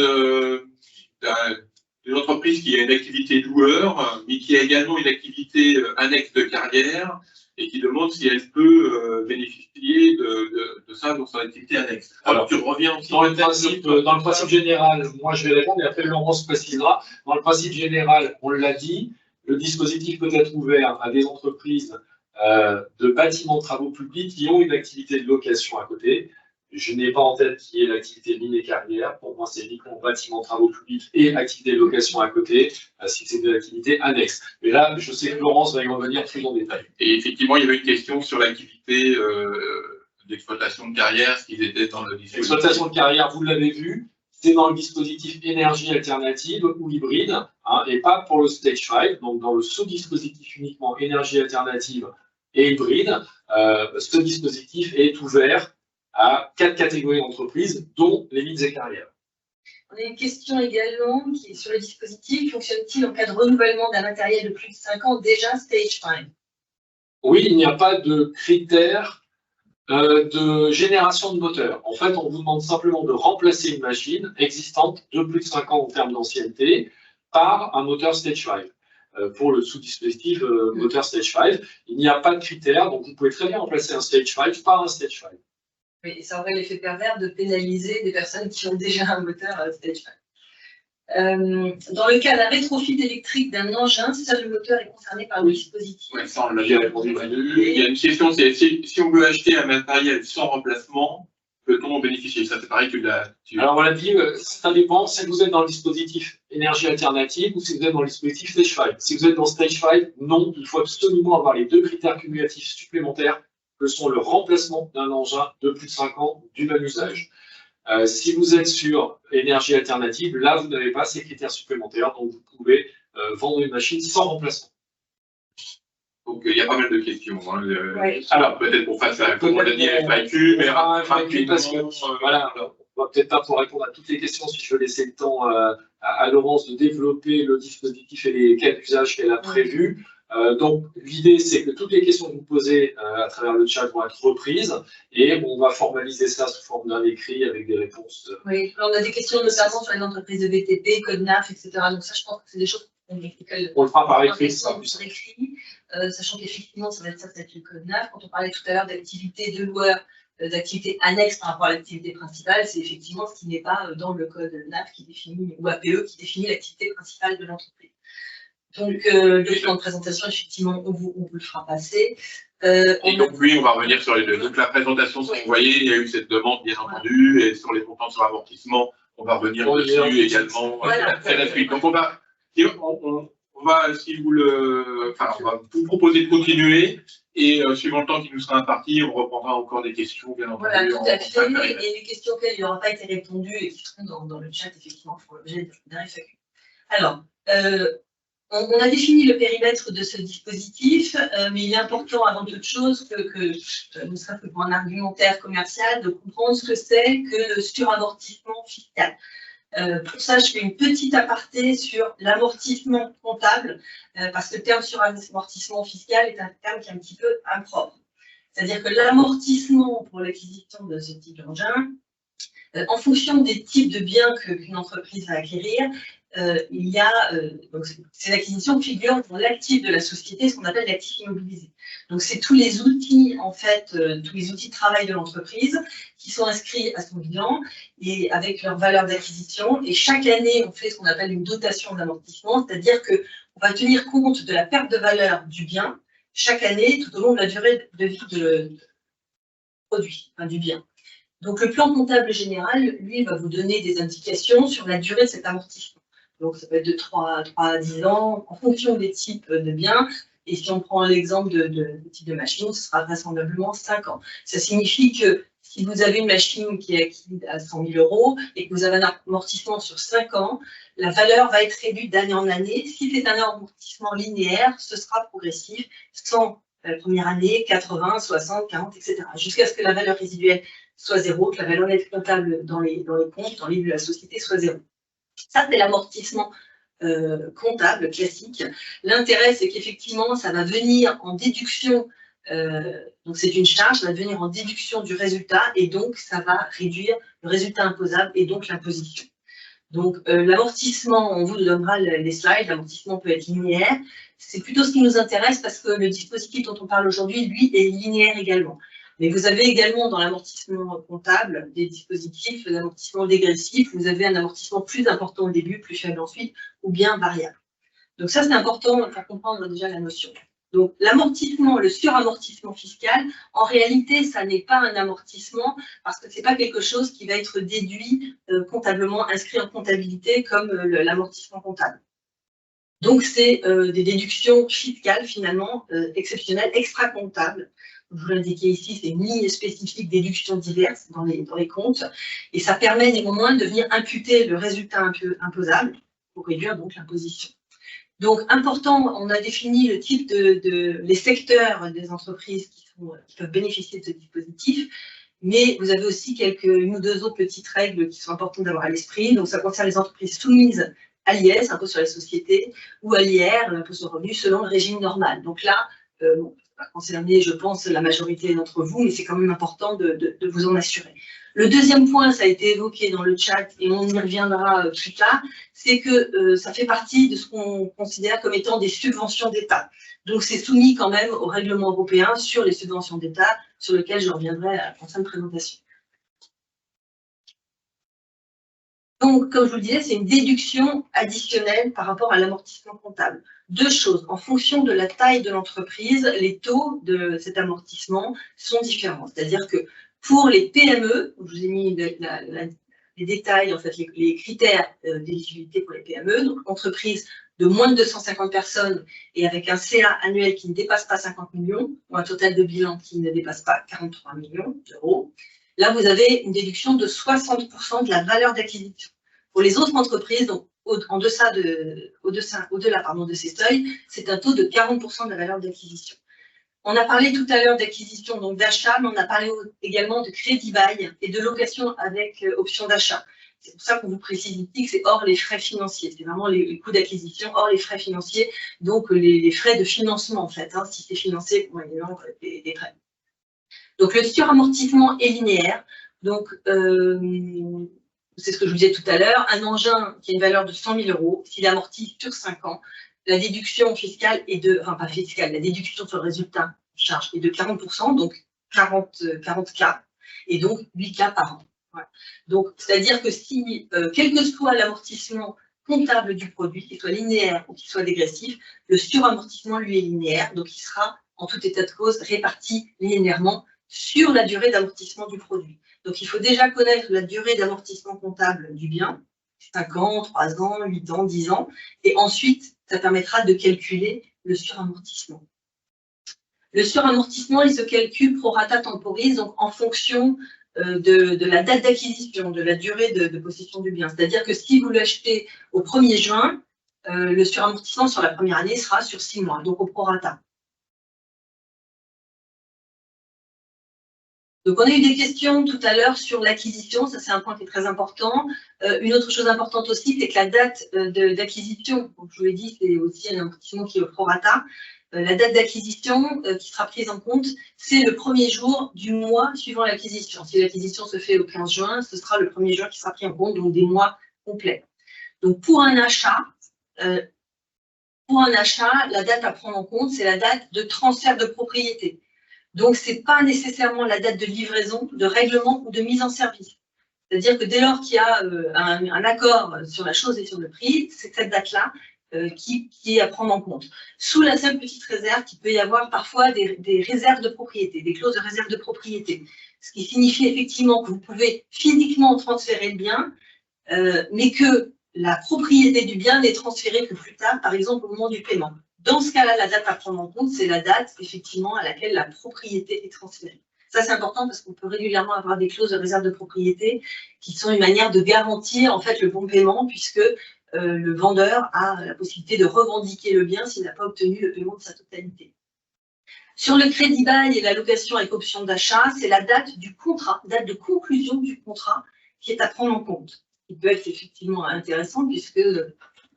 A: d'une entreprise qui a une activité loueur, mais qui a également une activité annexe de carrière et qui demande si elle peut bénéficier de ça dans son activité annexe. Alors, tu reviens aussi
B: dans le principe général, moi je vais répondre et après Laurence précisera. Dans le principe général, on l'a dit, le dispositif peut être ouvert à des entreprises de bâtiments de travaux publics qui ont une activité de location à côté. Je n'ai pas en tête qui est l'activité mine et carrière. Pour moi, c'est uniquement bâtiment, travaux publics et activité de location à côté, si c'est de l'activité annexe. Mais là, je sais que Laurence va y revenir plus en détail.
A: Et effectivement, il y avait une question sur l'activité d'exploitation de carrière, s'ils étaient dans le dispositif.
B: L'exploitation de carrière, vous l'avez vu, c'est dans le dispositif énergie alternative ou hybride, hein, et pas pour le Stage 5, donc dans le sous-dispositif uniquement énergie alternative et hybride. Ce dispositif est ouvert à 4 catégories d'entreprises, dont les mines et carrières.
C: On a une question également qui est sur le dispositif. Fonctionne-t-il en cas de renouvellement d'un matériel de plus de 5 ans déjà Stage 5?
B: Oui, il n'y a pas de critères de génération de moteur. En fait, on vous demande simplement de remplacer une machine existante de plus de 5 ans en termes d'ancienneté par un moteur Stage 5. Pour le sous-dispositif moteur Stage 5, il n'y a pas de critères, donc vous pouvez très bien remplacer un Stage 5 par un Stage 5.
C: Oui, ça aurait l'effet pervers de pénaliser des personnes qui ont déjà un moteur Stage 5. Dans le cas d'un rétrofit électrique d'un engin, seul le moteur est concerné par le dispositif.
A: Oui, ça on l'a déjà répondu. Il y a une question, c'est si on veut acheter un matériel sans remplacement, peut-on en bénéficier? Ça, c'est pareil que
B: Alors on l'a dit, ça dépend si vous êtes dans le dispositif énergie alternative ou si vous êtes dans le dispositif Stage 5. Si vous êtes dans Stage 5, non, il faut absolument avoir les 2 critères cumulatifs supplémentaires que sont le remplacement d'un engin de plus de 5 ans du même usage. Si vous êtes sur énergie alternative, là, vous n'avez pas ces critères supplémentaires, donc vous pouvez vendre une machine sans remplacement.
A: Donc, il y a pas mal de questions. Hein.
C: Oui.
A: Alors, peut-être pour faire ça, comme on l'a dit, FAQ, mais rapidement.
B: Parce que, voilà, on va peut-être pas pouvoir répondre à toutes les questions si je veux laisser le temps à Laurence de développer le dispositif et les cas d'usage qu'elle a prévus. Donc, l'idée, c'est que toutes les questions que vous posez à travers le chat vont être reprises et on va formaliser ça sous forme d'un écrit avec des réponses.
C: Oui, on a des questions notamment sur les entreprises de BTP, code NAF, etc. Donc, ça, je pense que c'est des choses
B: on le fera par écrit, ça.
C: Sachant qu'effectivement, ça va être ça peut-être le code NAF. Quand on parlait tout à l'heure d'activité de loueur, d'activité annexe par rapport à l'activité principale, c'est effectivement ce qui n'est pas dans le code NAF qui définit, ou APE qui définit l'activité principale de l'entreprise. Donc, le plan de présentation, effectivement, on vous le fera passer.
A: Et donc, oui, on va revenir sur les deux. Donc, la présentation, si vous voyez, il y a eu cette demande, bien entendu, et sur les montants sur amortissement, on va revenir dessus également.
C: Voilà.
A: C'est la suite. Donc, on va, si vous le, enfin, on va vous proposer de continuer, et suivant le temps qui nous sera imparti, on reprendra encore des questions, bien entendu.
C: Voilà, tout à fait. Et les questions auxquelles il n'aura pas été répondu et qui seront dans le chat, effectivement, font l'objet d'un FAQ. Alors, on a défini le périmètre de ce dispositif, mais il est important avant toute chose ne serait-ce que pour un argumentaire commercial, de comprendre ce que c'est que le suramortissement fiscal. Pour ça, je fais une petite aparté sur l'amortissement comptable, parce que le terme suramortissement fiscal est un terme qui est un petit peu impropre. C'est-à-dire que l'amortissement pour l'acquisition de ce type d'engin, en fonction des types de biens qu'une entreprise va acquérir, il y a, donc ces acquisitions figurent dans l'actif de la société, ce qu'on appelle l'actif immobilisé. Donc c'est tous les outils, en fait, tous les outils de travail de l'entreprise qui sont inscrits à son bilan et avec leur valeur d'acquisition. Et chaque année, on fait ce qu'on appelle une dotation d'amortissement, c'est-à-dire qu'on va tenir compte de la perte de valeur du bien chaque année tout au long de la durée de vie du produit, enfin, du bien. Donc le plan comptable général, lui, va vous donner des indications sur la durée de cet amortissement. Donc ça peut être de 3 à 10 ans, en fonction des types de biens. Et si on prend l'exemple de type de machine, ce sera vraisemblablement 5 ans. Ça signifie que si vous avez une machine qui est acquise à 100 000 € et que vous avez un amortissement sur 5 ans, la valeur va être réduite d'année en année. Si c'est un amortissement linéaire, ce sera progressif, 100 la première année, 80, 60, 40, etc. Jusqu'à ce que la valeur résiduelle soit zéro, que la valeur nette comptable dans les comptes, dans les livres de la société, soit zéro. Ça, c'est l'amortissement comptable classique. L'intérêt, c'est qu'effectivement, ça va venir en déduction, donc c'est une charge, ça va venir en déduction du résultat, et donc ça va réduire le résultat imposable et donc l'imposition. Donc l'amortissement, on vous donnera les slides, l'amortissement peut être linéaire. C'est plutôt ce qui nous intéresse parce que le dispositif dont on parle aujourd'hui, lui, est linéaire également. Mais vous avez également dans l'amortissement comptable des dispositifs d'amortissement dégressif. Vous avez un amortissement plus important au début, plus faible ensuite, ou bien variable. Donc ça, c'est important pour comprendre déjà la notion. Donc l'amortissement, le suramortissement fiscal, en réalité, ça n'est pas un amortissement parce que ce n'est pas quelque chose qui va être déduit comptablement, inscrit en comptabilité comme l'amortissement comptable. Donc c'est des déductions fiscales finalement exceptionnelles, extra-comptables. Vous l'indiquez ici, c'est une ligne spécifique déductions diverses dans les comptes, et ça permet néanmoins de venir imputer le résultat imposable pour réduire donc l'imposition. Donc important, on a défini le type les secteurs des entreprises qui peuvent bénéficier de ce dispositif, mais vous avez aussi une ou deux autres petites règles qui sont importantes d'avoir à l'esprit. Donc ça concerne les entreprises soumises à l'IS, impôt sur les sociétés, ou à l'IR, l'impôt sur le revenu, selon le régime normal. Donc là, bon, ça va concerner, je pense, la majorité d'entre vous, mais c'est quand même important de vous en assurer. Le deuxième point, ça a été évoqué dans le chat et on y reviendra plus tard, c'est que ça fait partie de ce qu'on considère comme étant des subventions d'État. Donc c'est soumis quand même au règlement européen sur les subventions d'État, sur lequel je reviendrai en fin de présentation. Donc, comme je vous le disais, c'est une déduction additionnelle par rapport à l'amortissement comptable. Deux choses, en fonction de la taille de l'entreprise, les taux de cet amortissement sont différents. C'est-à-dire que pour les PME, je vous ai mis les détails, en fait, les critères d'éligibilité pour les PME, donc entreprises de moins de 250 personnes et avec un CA annuel qui ne dépasse pas 50 millions, ou un total de bilan qui ne dépasse pas 43 millions d'euros. Là, vous avez une déduction de 60% de la valeur d'acquisition. Pour les autres entreprises, donc au-delà de ces seuils, c'est un taux de 40% de la valeur d'acquisition. On a parlé tout à l'heure d'acquisition, donc d'achat, mais on a parlé également de crédit bail et de location avec option d'achat. C'est pour ça qu'on vous précise ici que c'est hors les frais financiers. C'est vraiment les coûts d'acquisition hors les frais financiers, donc les frais de financement en fait, si c'est financé pour des prêts. Donc le suramortissement est linéaire. Donc c'est ce que je vous disais tout à l'heure, un engin qui a une valeur de 100 000 euros, s'il amortit sur 5 ans, la déduction fiscale est pas fiscale, la déduction sur le résultat charge est de 40%, donc 40 K, et donc 8 K par an. Voilà. Donc, c'est-à-dire que si, quel que soit l'amortissement comptable du produit, qu'il soit linéaire ou qu'il soit dégressif, le suramortissement, lui, est linéaire, donc il sera, en tout état de cause, réparti linéairement sur la durée d'amortissement du produit. Donc, il faut déjà connaître la durée d'amortissement comptable du bien, 5 ans, 3 ans, 8 ans, 10 ans, et ensuite, ça permettra de calculer le suramortissement. Le suramortissement, il se calcule pro rata temporis, donc en fonction de la date d'acquisition, de la durée de possession du bien. C'est-à-dire que si vous l'achetez au 1er juin, le suramortissement sur la première année sera sur 6 mois, donc au pro rata. Donc, on a eu des questions tout à l'heure sur l'acquisition, ça c'est un point qui est très important. Une autre chose importante aussi, c'est que la date d'acquisition, comme je vous l'ai dit, c'est aussi un amortissement qui est au prorata. La date d'acquisition qui sera prise en compte, c'est le 1er jour du mois suivant l'acquisition. Si l'acquisition se fait au 15 juin, ce sera le 1er juin qui sera pris en compte, donc des mois complets. Donc, pour un achat, la date à prendre en compte, c'est la date de transfert de propriété. Donc, ce n'est pas nécessairement la date de livraison, de règlement ou de mise en service. C'est-à-dire que dès lors qu'il y a un accord sur la chose et sur le prix, c'est cette date-là qui est à prendre en compte. Sous la seule petite réserve qu'il peut y avoir parfois des réserves de propriété, des clauses de réserve de propriété. Ce qui signifie effectivement que vous pouvez physiquement transférer le bien, mais que la propriété du bien n'est transférée que plus tard, par exemple au moment du paiement. Dans ce cas-là, la date à prendre en compte, c'est la date, effectivement, à laquelle la propriété est transférée. Ça, c'est important parce qu'on peut régulièrement avoir des clauses de réserve de propriété qui sont une manière de garantir, en fait, le bon paiement puisque le vendeur a la possibilité de revendiquer le bien s'il n'a pas obtenu le paiement de sa totalité. Sur le crédit bail et la location avec option d'achat, c'est la date du contrat, date de conclusion du contrat qui est à prendre en compte. Il peut être effectivement intéressant puisque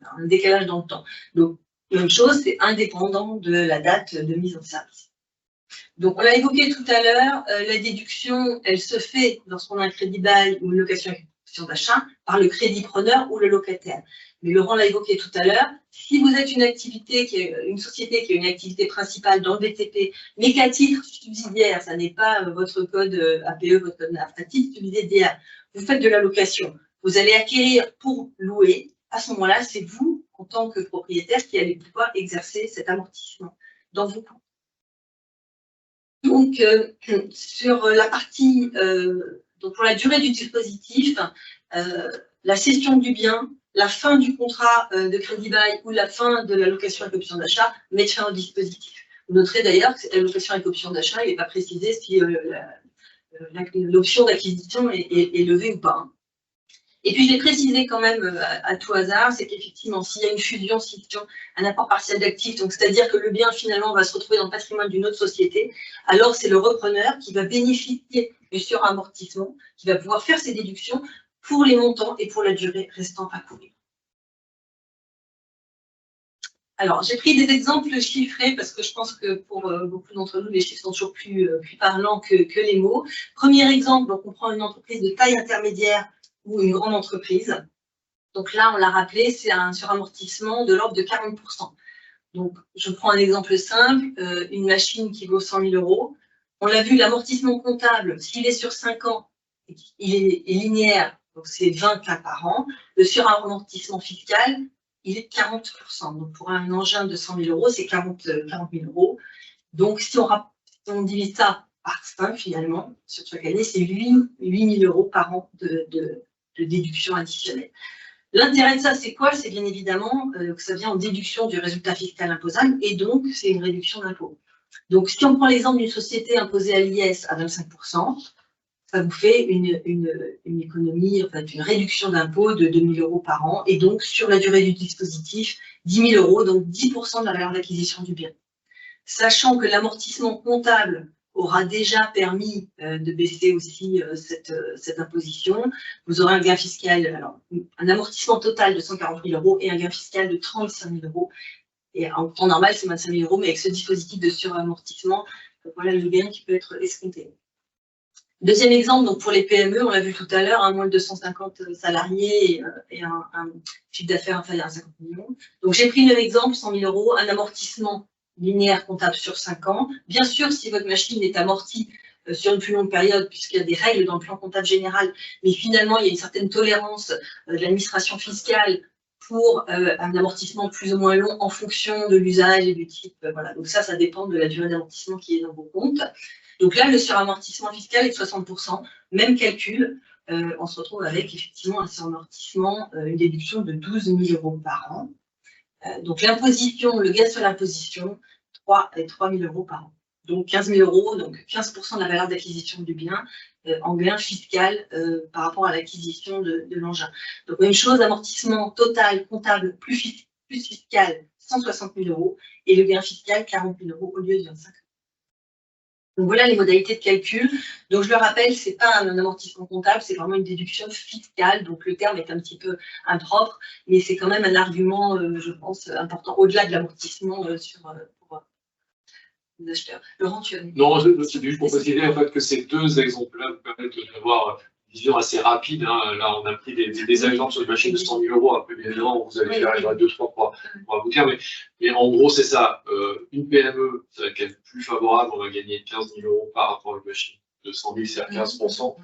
C: un décalage dans le temps. Donc, même chose, c'est indépendant de la date de mise en service. Donc, on l'a évoqué tout à l'heure, la déduction, elle se fait lorsqu'on a un crédit bail ou une location avec option d'achat par le crédit preneur ou le locataire. Mais Laurent l'a évoqué tout à l'heure, si vous êtes une activité une société qui a une activité principale dans le BTP, mais qu'à titre subsidiaire, ça n'est pas votre code APE, votre code NAF, à titre subsidiaire, vous faites de la location, vous allez acquérir pour louer, à ce moment-là, c'est vous, en tant que propriétaire, qui allez pouvoir exercer cet amortissement dans vos comptes. Donc, sur la partie, donc pour la durée du dispositif, la cession du bien, la fin du contrat de crédit bail ou la fin de la location avec option d'achat mettent fin au dispositif. Vous noterez d'ailleurs que cette location avec option d'achat, il n'est pas précisé si l'option d'acquisition est levée ou pas. Et puis, je l'ai précisé quand même à tout hasard, c'est qu'effectivement, s'il y a une fusion, scission, un apport partiel d'actifs, donc c'est-à-dire que le bien finalement va se retrouver dans le patrimoine d'une autre société, alors c'est le repreneur qui va bénéficier du suramortissement, qui va pouvoir faire ses déductions pour les montants et pour la durée restant à couvrir. Alors, j'ai pris des exemples chiffrés parce que je pense que pour beaucoup d'entre nous, les chiffres sont toujours plus parlants que les mots. Premier exemple, donc on prend une entreprise de taille intermédiaire ou une grande entreprise. Donc là, on l'a rappelé, c'est un suramortissement de l'ordre de 40%. Donc, je prends un exemple simple, une machine qui vaut 100 000 €. On l'a vu, l'amortissement comptable, s'il est sur 5 ans, il est linéaire, donc c'est 20 cas par an. Le suramortissement fiscal, il est de 40%. Donc, pour un engin de 100 000 €, c'est 40 000 €. Donc, si on divise ça par 5, finalement, sur chaque année, c'est 8 000 € par an de déduction additionnelle. L'intérêt de ça, c'est quoi? C'est bien évidemment que ça vient en déduction du résultat fiscal imposable et donc c'est une réduction d'impôt. Donc, si on prend l'exemple d'une société imposée à l'IS à 25%, ça vous fait une économie, en fait, une réduction d'impôt de 2 000 € par an et donc sur la durée du dispositif, 10 000 €, donc 10% de la valeur d'acquisition du bien. Sachant que l'amortissement comptable aura déjà permis de baisser aussi cette imposition. Vous aurez un gain fiscal, alors, un amortissement total de 140 000 € et un gain fiscal de 35 000 €. Et en temps normal, c'est 25 000 €, mais avec ce dispositif de suramortissement, voilà le gain qui peut être escompté. Deuxième exemple, donc pour les PME, on l'a vu tout à l'heure, moins de 250 salariés et un chiffre d'affaires inférieur à 50 millions. Donc j'ai pris le même exemple, 100 000 €, un amortissement linéaire comptable sur 5 ans. Bien sûr, si votre machine est amortie sur une plus longue période, puisqu'il y a des règles dans le plan comptable général, mais finalement, il y a une certaine tolérance de l'administration fiscale pour un amortissement plus ou moins long en fonction de l'usage et du type. Voilà. Donc ça dépend de la durée d'amortissement qui est dans vos comptes. Donc là, le suramortissement fiscal est de 60%. Même calcul, on se retrouve avec effectivement un suramortissement, une déduction de 12 000 € par an. Donc l'imposition, le gain sur l'imposition, 3 000 € par an. Donc 15 000 €, donc 15% de la valeur d'acquisition du bien en gain fiscal par rapport à l'acquisition de l'engin. Donc même chose, amortissement total comptable plus fiscal, 160 000 € et le gain fiscal, 40 000 € au lieu de 25 €. Donc voilà les modalités de calcul. Donc je le rappelle, ce n'est pas un amortissement comptable, c'est vraiment une déduction fiscale. Donc le terme est un petit peu impropre, mais c'est quand même un argument, je pense, important, au-delà de l'amortissement pour les acheteurs. Laurent, tu as dit?
B: Non, c'est juste pour préciser en fait, que ces deux exemples-là vous permettent d'avoir une vision assez rapide. Hein. Là, on a pris des exemples sur une machine de 100 000 €. Après, bien évidemment, vous allez faire 2-3 pour aboutir. Mais en gros, c'est ça. Une PME, ça va être plus favorable. On va gagner 15 000 € par rapport à une machine de 100 000, c'est à 15%.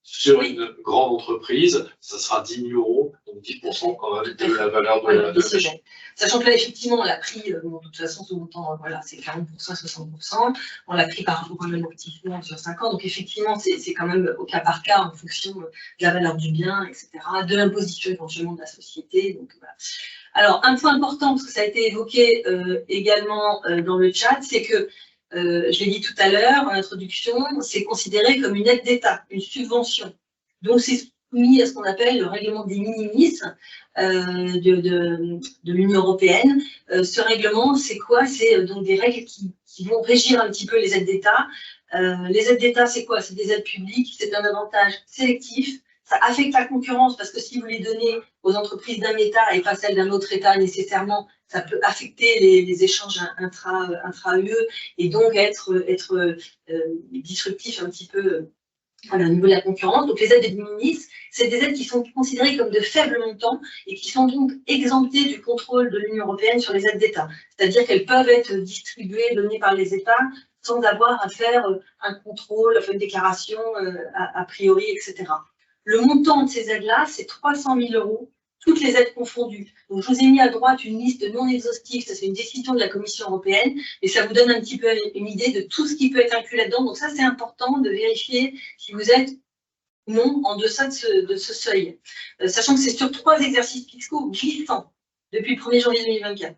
B: Sur une grande entreprise, ça sera 10 000 €, donc 10% quand même de la valeur de la machine.
C: Sachant que là, effectivement, on l'a pris, de toute façon, ce montant, voilà, c'est 40% et 60%. On l'a pris par rapport à l'amortissement sur 5 ans. Donc, effectivement, c'est quand même au cas par cas, en fonction de la valeur du bien, etc., de l'imposition éventuellement de la société. Donc, voilà. Alors, un point important, parce que ça a été évoqué également dans le chat, c'est que je l'ai dit tout à l'heure en introduction, c'est considéré comme une aide d'État, une subvention. Donc, c'est soumis à ce qu'on appelle le règlement des minimis de l'Union européenne. Ce règlement, c'est quoi? C'est donc des règles qui qui vont régir un petit peu les aides d'État. Les aides d'État, c'est quoi? C'est des aides publiques, c'est un avantage sélectif. Ça affecte la concurrence parce que si vous les donnez aux entreprises d'un État et pas celles d'un autre État nécessairement, ça peut affecter les échanges intra-UE et donc être disruptif un petit peu au niveau de la concurrence. Donc les aides de minimis, c'est des aides qui sont considérées comme de faibles montants et qui sont donc exemptées du contrôle de l'Union européenne sur les aides d'État. C'est-à-dire qu'elles peuvent être distribuées, données par les États sans avoir à faire un contrôle, une déclaration a priori, etc. Le montant de ces aides-là, c'est 300 000 €, toutes les aides confondues. Donc, je vous ai mis à droite une liste non exhaustive, ça c'est une décision de la Commission européenne, et ça vous donne un petit peu une idée de tout ce qui peut être inclus là-dedans. Donc ça, c'est important de vérifier si vous êtes ou non en deçà de ce seuil. Sachant que c'est sur 3 exercices fiscaux glissants depuis le 1er janvier 2024.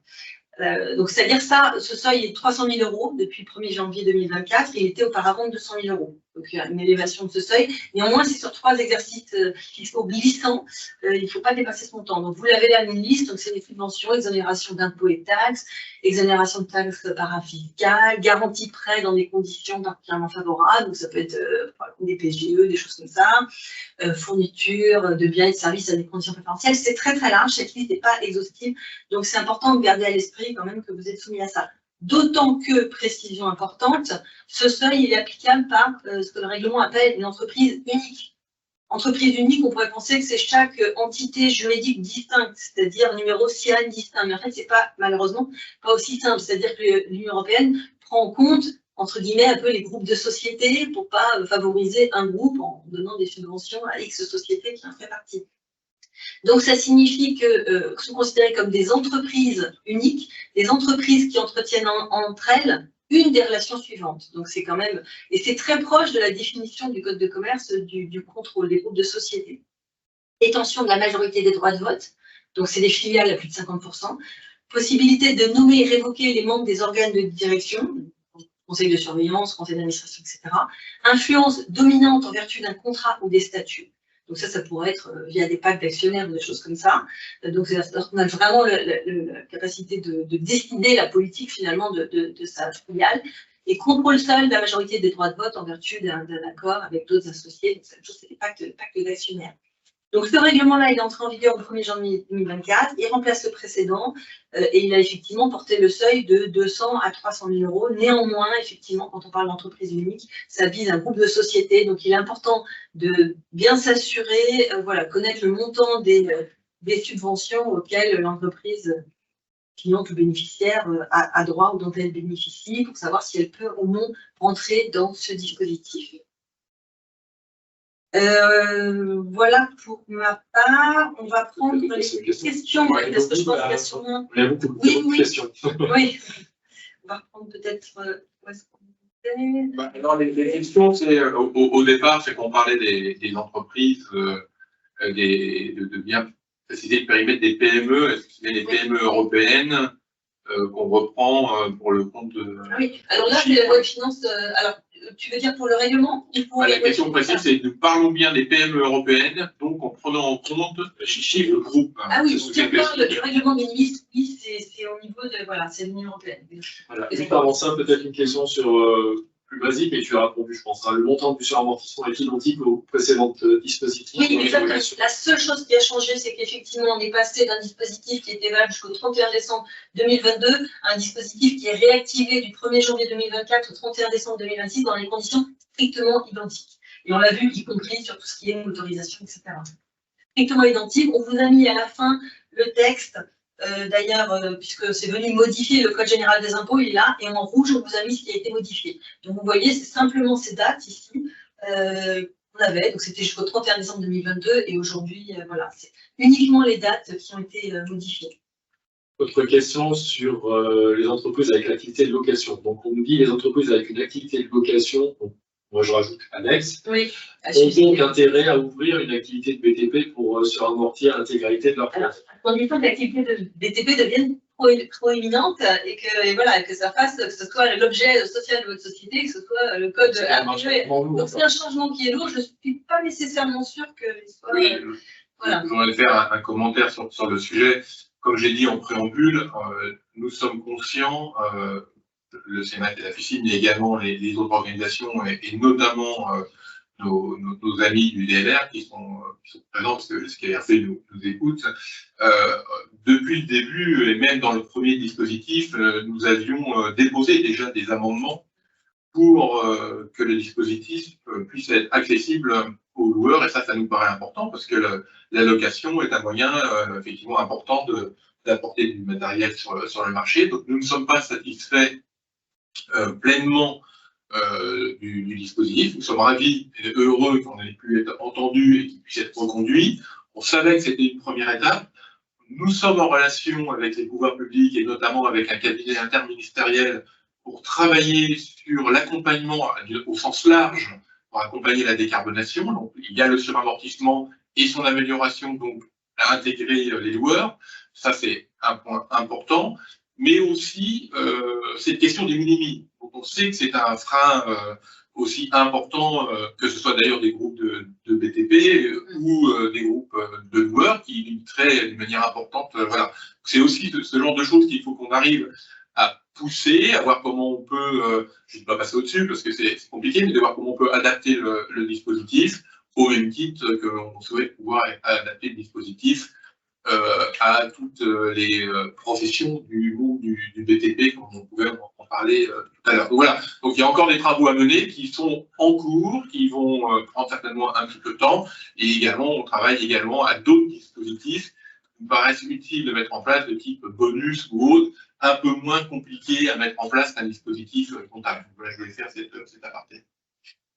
C: Donc, c'est-à-dire ça, ce seuil est 300 000 € depuis le 1er janvier 2024, et il était auparavant de 200 000 €. Donc, il y a une élévation de ce seuil. Néanmoins, c'est sur 3 exercices fiscaux glissants, il ne faut pas dépasser ce montant. Donc, vous l'avez là, une liste, donc c'est les subventions, exonération d'impôts et taxes, exonération de taxes parafiscales, garantie de prêt dans des conditions particulièrement favorables, donc ça peut être des PGE, des choses comme ça, fourniture de biens et de services à des conditions préférentielles. C'est très très large, cette liste n'est pas exhaustive, donc c'est important de garder à l'esprit quand même que vous êtes soumis à ça. D'autant que, précision importante, ce seuil il est applicable par ce que le règlement appelle une entreprise unique. Entreprise unique, on pourrait penser que c'est chaque entité juridique distincte, c'est-à-dire numéro SIAN distinct. Mais en fait, c'est pas, malheureusement, pas aussi simple. C'est-à-dire que l'Union européenne prend en compte, entre guillemets, un peu les groupes de sociétés pour pas favoriser un groupe en donnant des subventions à X sociétés qui en fait partie. Donc, ça signifie que sont considérées comme des entreprises uniques, des entreprises qui entretiennent entre elles une des relations suivantes. Donc, c'est quand même, et c'est très proche de la définition du Code de commerce du contrôle des groupes de sociétés. Détention de la majorité des droits de vote, donc c'est des filiales à plus de 50%. Possibilité de nommer et révoquer les membres des organes de direction, conseil de surveillance, conseil d'administration, etc. Influence dominante en vertu d'un contrat ou des statuts. Donc ça pourrait être via des pactes d'actionnaires ou des choses comme ça. Donc on a vraiment la capacité de décider la politique finalement de sa filiale. Et contrôle seul de la majorité des droits de vote en vertu d'un accord avec d'autres associés. Donc cette chose, c'est des pactes d'actionnaires. Donc ce règlement-là, il est entré en vigueur le 1er janvier 2024, il remplace le précédent et il a effectivement porté le seuil de 200 à 300 000 €. Néanmoins, effectivement, quand on parle d'entreprise unique, ça vise un groupe de sociétés, donc il est important de bien s'assurer, connaître le montant des subventions auxquelles l'entreprise cliente ou bénéficiaire a droit ou dont elle bénéficie pour savoir si elle peut ou non rentrer dans ce dispositif. Voilà pour ma part. On va prendre les questions.
B: Ouais,
C: parce que je pense qu'il y a sûrement...
B: Il y a beaucoup de questions.
C: Oui. On va reprendre peut-être... où est-ce qu'on est
A: alors, les questions, c'est au départ, c'est qu'on parlait des entreprises, de bien préciser le périmètre des PME. Est-ce que c'est les PME européennes qu'on reprend pour le compte de...
C: Oui, alors là, c'est la loi de finances... alors, tu veux dire pour le règlement ou pour
A: la question précise, c'est nous parlons bien des PME européennes, donc en prenant en compte les chiffres de groupe.
C: Ah oui, si on parle du règlement des ministres, oui, c'est au niveau de... Voilà, c'est l'Union européenne.
B: Voilà. Juste avant ça, peut-être une question sur plus basique, mais tu as répondu, je pense. Le montant du suramortissement est identique aux précédentes dispositifs.
C: Oui, exactement. La seule chose qui a changé, c'est qu'effectivement, on est passé d'un dispositif qui était valable jusqu'au 31 décembre 2022 à un dispositif qui est réactivé du 1er janvier 2024 au 31 décembre 2026 dans les conditions strictement identiques. Et on l'a vu, y compris sur tout ce qui est autorisation, etc. Strictement identique. On vous a mis à la fin le texte. D'ailleurs, puisque c'est venu modifier le Code général des impôts, il est là, et en rouge, on vous a mis ce qui a été modifié. Donc, vous voyez, c'est simplement ces dates ici qu'on avait. Donc, c'était jusqu'au 31 décembre 2022, et aujourd'hui, voilà, c'est uniquement les dates qui ont été modifiées.
B: Autre question sur les entreprises avec l'activité de location. Donc, on nous dit les entreprises avec une activité de location, donc, moi je rajoute annexe,
C: oui,
B: ont donc intérêt à ouvrir une activité de BTP pour suramortir l'intégralité de leur compte.
C: Alors, à condition que l'activité de BTP devienne proéminente et que ça fasse, que ce soit l'objet social de votre société, que ce soit le code attribué. Donc c'est un changement qui est lourd, je ne suis pas nécessairement sûre que soit.
A: Oui,
C: voilà.
A: je voudrais faire un commentaire sur le sujet. Comme j'ai dit en préambule, nous sommes conscients le Sénat et la FICI, mais également les autres organisations et notamment nos amis du DLR qui sont présents, parce que le SKRC nous écoute. Depuis le début, et même dans le premier dispositif, nous avions déposé déjà des amendements pour que le dispositif puisse être accessible aux loueurs, et ça nous paraît important, parce que l'allocation est un moyen effectivement important d'apporter du matériel sur le marché. Donc nous ne sommes pas satisfaits pleinement du dispositif. Nous sommes ravis et heureux qu'on ait pu être entendu et qu'il puisse être reconduit. On savait que c'était une première étape. Nous sommes en relation avec les pouvoirs publics et notamment avec un cabinet interministériel pour travailler sur l'accompagnement au sens large, pour accompagner la décarbonation. Donc, il y a le suramortissement et son amélioration, donc à intégrer les loueurs. Ça, c'est un point important. Mais aussi cette question des minimis. Donc, on sait que c'est un frein aussi important, que ce soit d'ailleurs des groupes de BTP ou des groupes de loueurs qui limiteraient d'une manière importante. Voilà. C'est aussi ce genre de choses qu'il faut qu'on arrive à pousser, à voir comment on peut, je ne vais pas passer au-dessus parce que c'est compliqué, mais de voir comment on peut adapter le dispositif au même titre qu'on souhaite pouvoir adapter le dispositif à toutes les professions du groupe du BTP, comme on pouvait en parler tout à l'heure. Voilà, donc il y a encore des travaux à mener qui sont en cours, qui vont prendre certainement un petit peu de temps, et également, on travaille également à d'autres dispositifs qui me paraissent utiles de mettre en place, de type bonus ou autre, un peu moins compliqué à mettre en place qu'un dispositif comptable. Voilà, je vais faire cette aparté.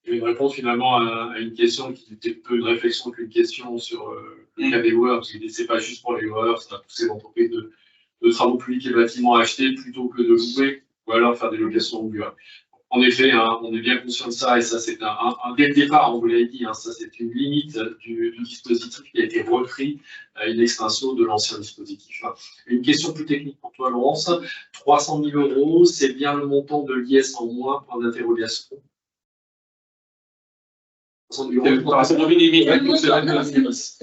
B: Je vais répondre finalement à une question qui était peu une réflexion qu'une question sur le cas des loueurs, parce que c'est pas juste pour les loueurs, c'est à pousser l'entreprise de travaux publics et bâtiments à acheter plutôt que de louer, ou alors faire des locations longue durée. En effet, hein, on est bien conscient de ça, et ça c'est dès le départ, on vous l'avait dit, hein, ça c'est une limite du dispositif qui a été repris à une extension de l'ancien dispositif. Hein. Une question plus technique pour toi, Laurence. 300 000 €, c'est bien le montant de l'IS en moins, point d'interrogation.
C: C'est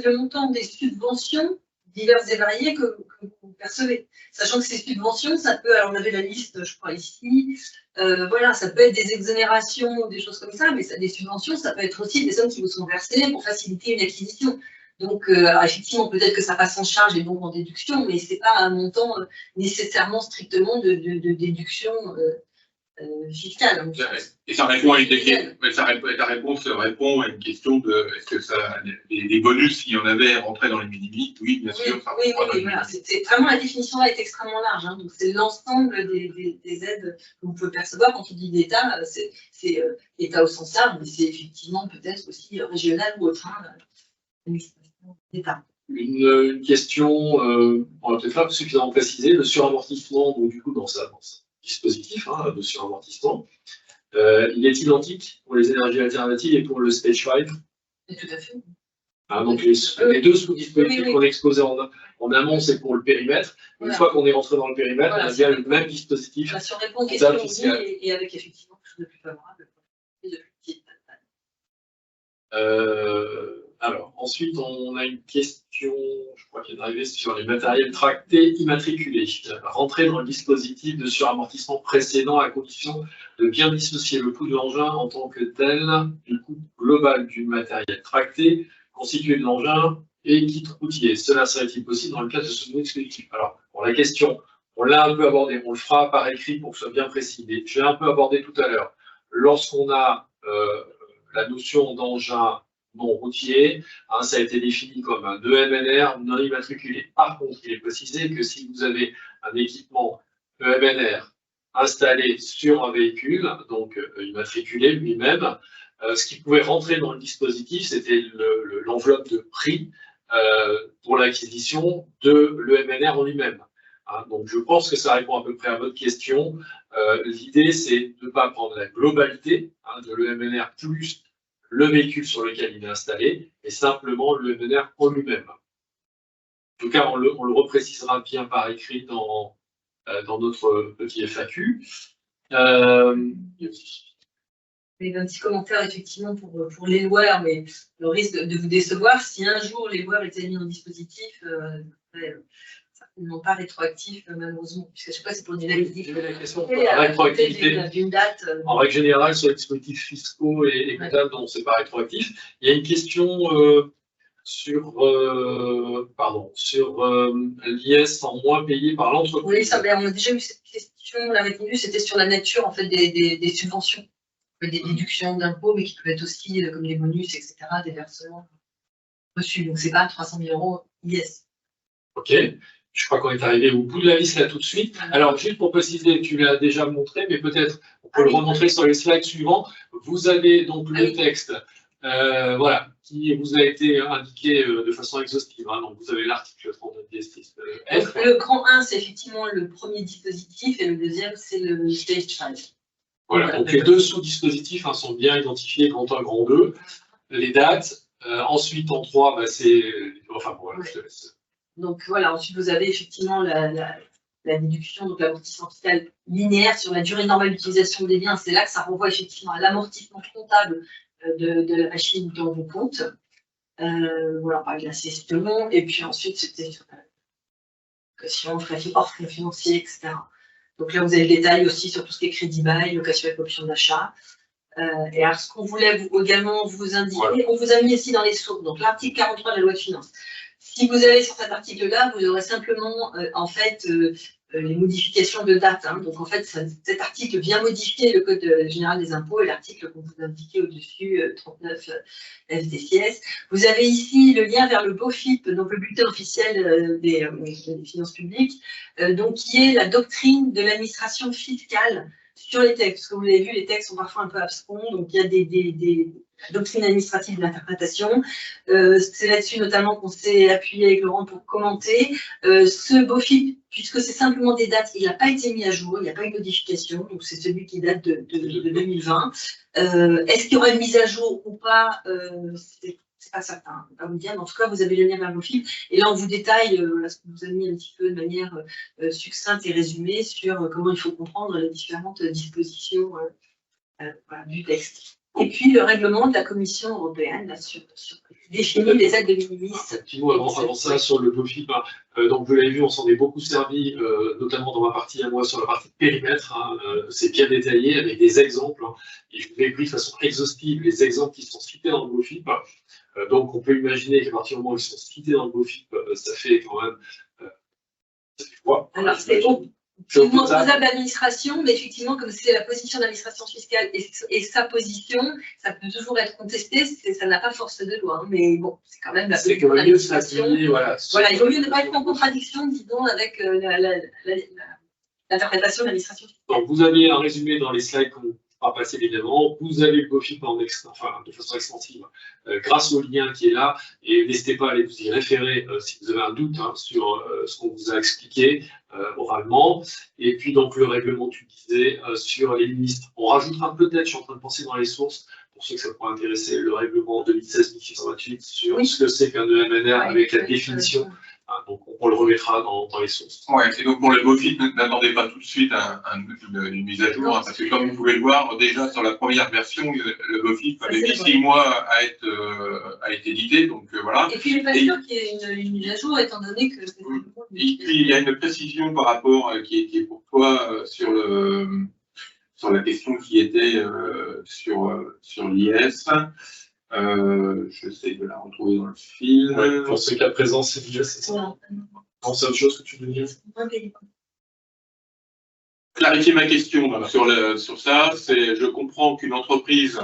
C: le montant des subventions diverses et variées que vous percevez. Sachant que ces subventions, ça peut, alors on avait la liste, je crois, ici, voilà, ça peut être des exonérations, des choses comme ça, mais ça, des subventions, ça peut être aussi des sommes qui vous sont versées pour faciliter une acquisition. Donc, effectivement, peut-être que ça passe en charge et donc en déduction, mais ce n'est pas un montant nécessairement strictement de déduction fiscale.
A: Et ça répond à la réponse répond à une question de est-ce que les bonus, s'il y en avait, rentraient dans les minimis? Oui, bien sûr.
C: Oui, voilà. C'est vraiment, la définition là est extrêmement large. Hein. Donc, c'est l'ensemble des aides que vous pouvez percevoir. Quand on dit d'État, c'est État au sens large, mais c'est effectivement peut-être aussi régional ou autre. D'État.
B: Une question, on va peut-être pas suffisamment préciser, le suramortissement, donc du coup, dans ce dispositif de suramortissement, il est identique pour les énergies alternatives et pour le Stage 5.
C: Tout à fait.
B: Donc les deux sous-dispositifs qu'on a exposés en amont, c'est pour le périmètre. Une fois qu'on est rentré dans le périmètre, on a bien le même dispositif.
C: Si on répond aux questions, et avec effectivement quelque chose de plus favorable.
B: Alors, ensuite, on a une question, je crois qu'elle est arrivée sur les matériels tractés immatriculés. Rentrer dans le dispositif de suramortissement précédent à condition de bien dissocier le coût de l'engin en tant que tel du coût global du matériel tracté constitué de l'engin et kit routier. Cela serait-il possible dans le cas de ce nouveau dispositif? Alors, pour la question, on l'a un peu abordé, on le fera par écrit pour que ce soit bien précis. Je l'ai un peu abordé tout à l'heure. Lorsqu'on a la notion d'engin non routier, ça a été défini comme un EMNR non immatriculé. Par contre, il est précisé que si vous avez un équipement EMNR installé sur un véhicule, donc immatriculé lui-même, ce qui pouvait rentrer dans le dispositif, c'était l'enveloppe de prix pour l'acquisition de l'EMNR en lui-même. Donc je pense que ça répond à peu près à votre question. L'idée, c'est de ne pas prendre la globalité de l'EMNR plus le véhicule sur lequel il est installé, mais simplement le MNR en lui-même. En tout cas, on le reprécisera bien par écrit dans notre petit FAQ.
C: Il y a un petit commentaire effectivement pour les loueurs, mais le risque de vous décevoir, si un jour les loueurs étaient mis en dispositif, ça non pas rétroactif, malheureusement, puisque je sais pas, c'est pour une activité.
B: La question de la rétroactivité.
C: D'une date.
B: En règle générale, sur les dispositifs fiscaux et comptables, non, c'est pas rétroactif. Il y a une question sur l'IS en moins payé par l'entreprise.
C: Oui, ça, on a déjà eu cette question, on l'a répondu, c'était sur la nature en fait des subventions, des déductions d'impôts, mais qui peuvent être aussi comme les bonus, etc., des versements reçus. Donc c'est pas 300 000 € IS.
B: Ok, je crois qu'on est arrivé au bout de la liste là tout de suite. Alors, juste pour préciser, tu l'as déjà montré, mais peut-être on peut le remontrer sur les slides suivants. Vous avez donc le texte voilà, qui vous a été indiqué de façon exhaustive. Hein. Donc, vous avez l'article 39-10 F.
C: Le grand 1, c'est effectivement le premier dispositif, et le deuxième, c'est le stage 5.
B: Voilà, donc les deux sous-dispositifs sont bien identifiés, grand 1, grand 2. Les dates. Ensuite, en 3, bah, c'est... Enfin, bon, voilà, je te laisse.
C: Donc voilà, ensuite vous avez effectivement la déduction, donc l'amortissement fiscal linéaire sur la durée normale d'utilisation des biens. C'est là que ça renvoie effectivement à l'amortissement comptable de la machine dans vos comptes. Voilà, par la cession. Et puis ensuite, c'était sur la location, frais financiers, etc. Donc là, vous avez le détail aussi sur tout ce qui est crédit bail, location avec option d'achat. Et alors, ce qu'on voulait également vous indiquer, voilà. On vous a mis ici dans les sources, donc l'article 43 de la loi de finances. Si vous allez sur cet article-là, vous aurez simplement, en fait, les modifications de date. Hein. Donc, en fait, cet article vient modifier le Code général des impôts et l'article qu'on vous a indiqué au-dessus, 39 FDCS. Vous avez ici le lien vers le BOFIP, donc le bulletin officiel des finances publiques, donc qui est la doctrine de l'administration fiscale sur les textes. Parce que vous l'avez vu, les textes sont parfois un peu abscons, donc il y a des doctrines administratives d'interprétation. C'est là-dessus notamment qu'on s'est appuyé avec Laurent pour commenter. Ce BOFIP, puisque c'est simplement des dates, il n'a pas été mis à jour, il n'y a pas eu de modification, donc c'est celui qui date de 2020. Est-ce qu'il y aura une mise à jour ou pas? C'est pas certain, on ne peut pas vous dire, mais en tout cas, vous avez le lien vers BOFIP. Et là, on vous détaille ce que vous avez mis un petit peu de manière succincte et résumée sur comment il faut comprendre les différentes dispositions voilà, du texte. Et puis le règlement de la Commission européenne là, sur définit les aides de minimis.
B: Un petit mot avant ça sur le BOFIP. Donc vous l'avez vu, on s'en est beaucoup servi, notamment dans ma partie à moi sur la partie périmètre. Hein, c'est bien détaillé avec des exemples. Hein, et je vous ai pris de façon exhaustive les exemples qui sont cités dans le BOFIP. Donc on peut imaginer qu'à partir du moment où ils sont cités dans le BOFIP, ça fait quand même. Ça fait quoi?
C: Alors c'est bon. C'est une responsable d'administration, mais effectivement, comme c'est la position d'administration fiscale et sa position, ça peut toujours être contesté, ça n'a pas force de loi. Hein, mais bon, c'est quand même la position d'administration. Voilà, il vaut mieux ne pas être en contradiction, disons, avec l'interprétation de l'administration fiscale.
B: Donc, vous avez un résumé dans les slides qu'on va passer évidemment. Vous avez le BOFIP de façon extensive grâce au lien qui est là. Et n'hésitez pas à aller vous y référer si vous avez un doute sur ce qu'on vous a expliqué oralement. Et puis, donc, le règlement, tu disais, sur les ministres. On rajoutera peut-être, je suis en train de penser dans les sources, pour ceux que ça pourrait intéresser, le règlement 2016-1628 sur ce que c'est qu'un EMNR avec la définition. Donc, on le remettra dans les sources.
A: Oui, et donc pour le BOFIP, n'attendez pas tout de suite une mise à jour, parce que comme vous pouvez le voir, déjà sur la première version, le BOFIP avait mis 6 mois à être édité, donc voilà.
C: Et puis, je ne suis pas sûr qu'il y ait une mise à jour, étant donné que...
A: Et puis, il y a une précision par rapport, qui est pour toi, sur la question qui était sur l'IS. J'essaie de la retrouver dans le film.
B: Ouais, pour ceux qu'à présent, c'est déjà c'est ça. Non, c'est autre chose que tu veux dire.
A: Clarifier ma question sur ça, c'est je comprends qu'une entreprise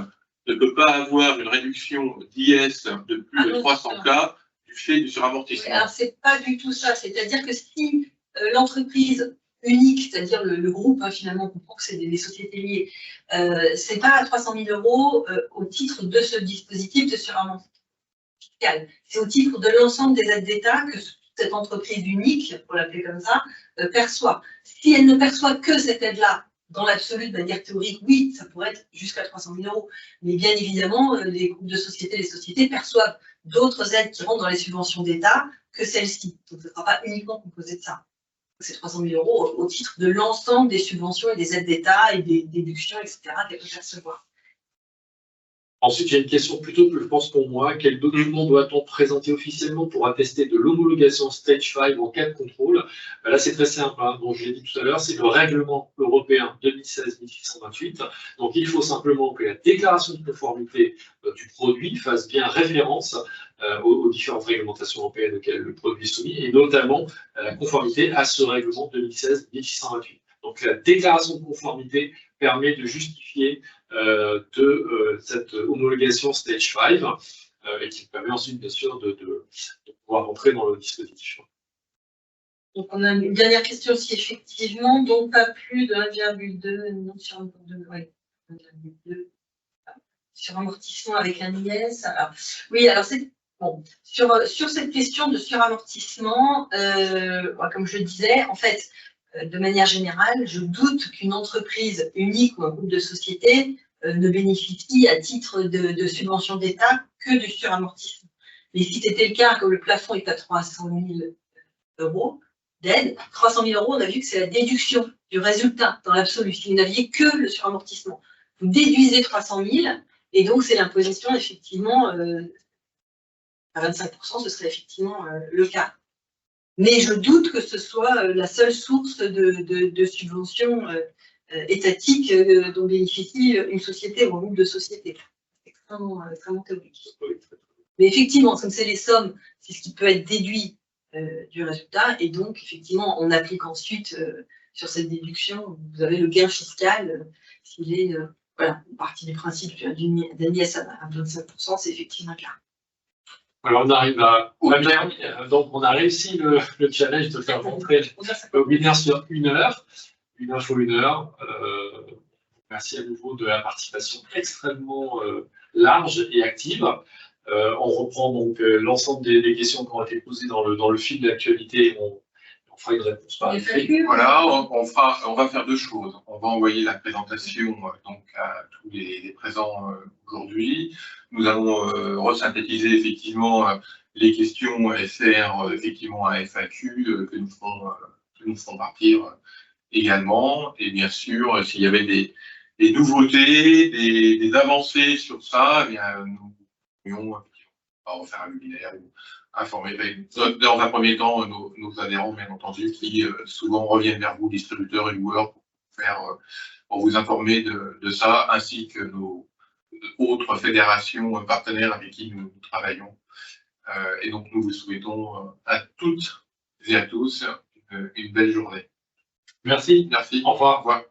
A: ne peut pas avoir une réduction d'IS de plus de 300K du fait du suramortissement.
C: Alors, c'est pas du tout ça. C'est-à-dire que si l'entreprise unique, c'est-à-dire le groupe, finalement, on comprend que c'est des sociétés liées, c'est pas à 300 000 € au titre de ce dispositif de suramortissement fiscal. C'est au titre de l'ensemble des aides d'État que cette entreprise unique, pour l'appeler comme ça, perçoit. Si elle ne perçoit que cette aide-là, dans l'absolu, de manière théorique, oui, ça pourrait être jusqu'à 300 000 €. Mais bien évidemment, les groupes de sociétés, les sociétés perçoivent d'autres aides qui rentrent dans les subventions d'État que celles-ci. Donc, ce ne sera pas uniquement composé de ça. C'est 300 000 € au titre de l'ensemble des subventions et des aides d'État et des déductions, etc., qu'elles peuvent percevoir.
B: Ensuite, j'ai une question plutôt que je pense pour moi. Quel document doit-on présenter officiellement pour attester de l'homologation Stage 5 en cas de contrôle? Là, c'est très simple, hein. Donc, je l'ai dit tout à l'heure, c'est le règlement européen 2016-1628. Donc, il faut simplement que la déclaration de conformité du produit fasse bien référence aux différentes réglementations européennes auxquelles le produit est soumis, et notamment la conformité à ce règlement 2016-1628. Donc, la déclaration de conformité permet de justifier cette homologation Stage 5 et qui permet ensuite, bien sûr, de pouvoir rentrer dans le dispositif.
C: Donc, on a une dernière question aussi, effectivement, donc pas plus de 1,2, non, sur 1,2, ouais, 1,2, sur amortissement avec un IS. Alors, oui, alors c'est bon. Sur cette question de suramortissement, comme je le disais, en fait, de manière générale, je doute qu'une entreprise unique ou un groupe de sociétés ne bénéficie à titre de subvention d'État que du suramortissement. Mais si c'était le cas, que le plafond est à 300 000 euros d'aide, 300 000 euros, on a vu que c'est la déduction du résultat dans l'absolu. Si vous n'aviez que le suramortissement, vous déduisez 300 000 et donc c'est l'imposition, effectivement, à 25%, ce serait effectivement le cas. Mais je doute que ce soit la seule source de subventions étatiques dont bénéficie une société ou un groupe de sociétés. C'est extrêmement théorique. Mais effectivement, comme c'est les sommes, c'est ce qui peut être déduit du résultat. Et donc, effectivement, on applique ensuite sur cette déduction, vous avez le gain fiscal, s'il est, voilà, une partie du principe d'un IS à 25%, c'est effectivement un cas.
B: Alors, on arrive au terme, donc on a réussi le challenge de faire rentrer le webinaire sur 1 heure, une info 1 heure. Merci à nouveau de la participation extrêmement large et active. On reprend donc l'ensemble des questions qui ont été posées dans le fil de l'actualité. On fera une réponse par écrit.
A: Voilà, on va faire deux choses. On va envoyer la présentation donc à tous les présents aujourd'hui. Nous allons resynthétiser effectivement les questions FR, effectivement à FAQ que nous ferons partir également. Et bien sûr, s'il y avait des nouveautés, des avancées sur ça, eh bien, nous pourrions refaire un webinaire ou informer dans un premier temps nos adhérents, bien entendu, qui souvent reviennent vers vous, distributeurs et loueurs, pour vous informer de ça, ainsi que nos autres fédérations partenaires avec qui nous travaillons. Et donc, nous vous souhaitons à toutes et à tous une belle journée.
B: Merci.
A: Merci.
B: Au revoir.
A: Au revoir.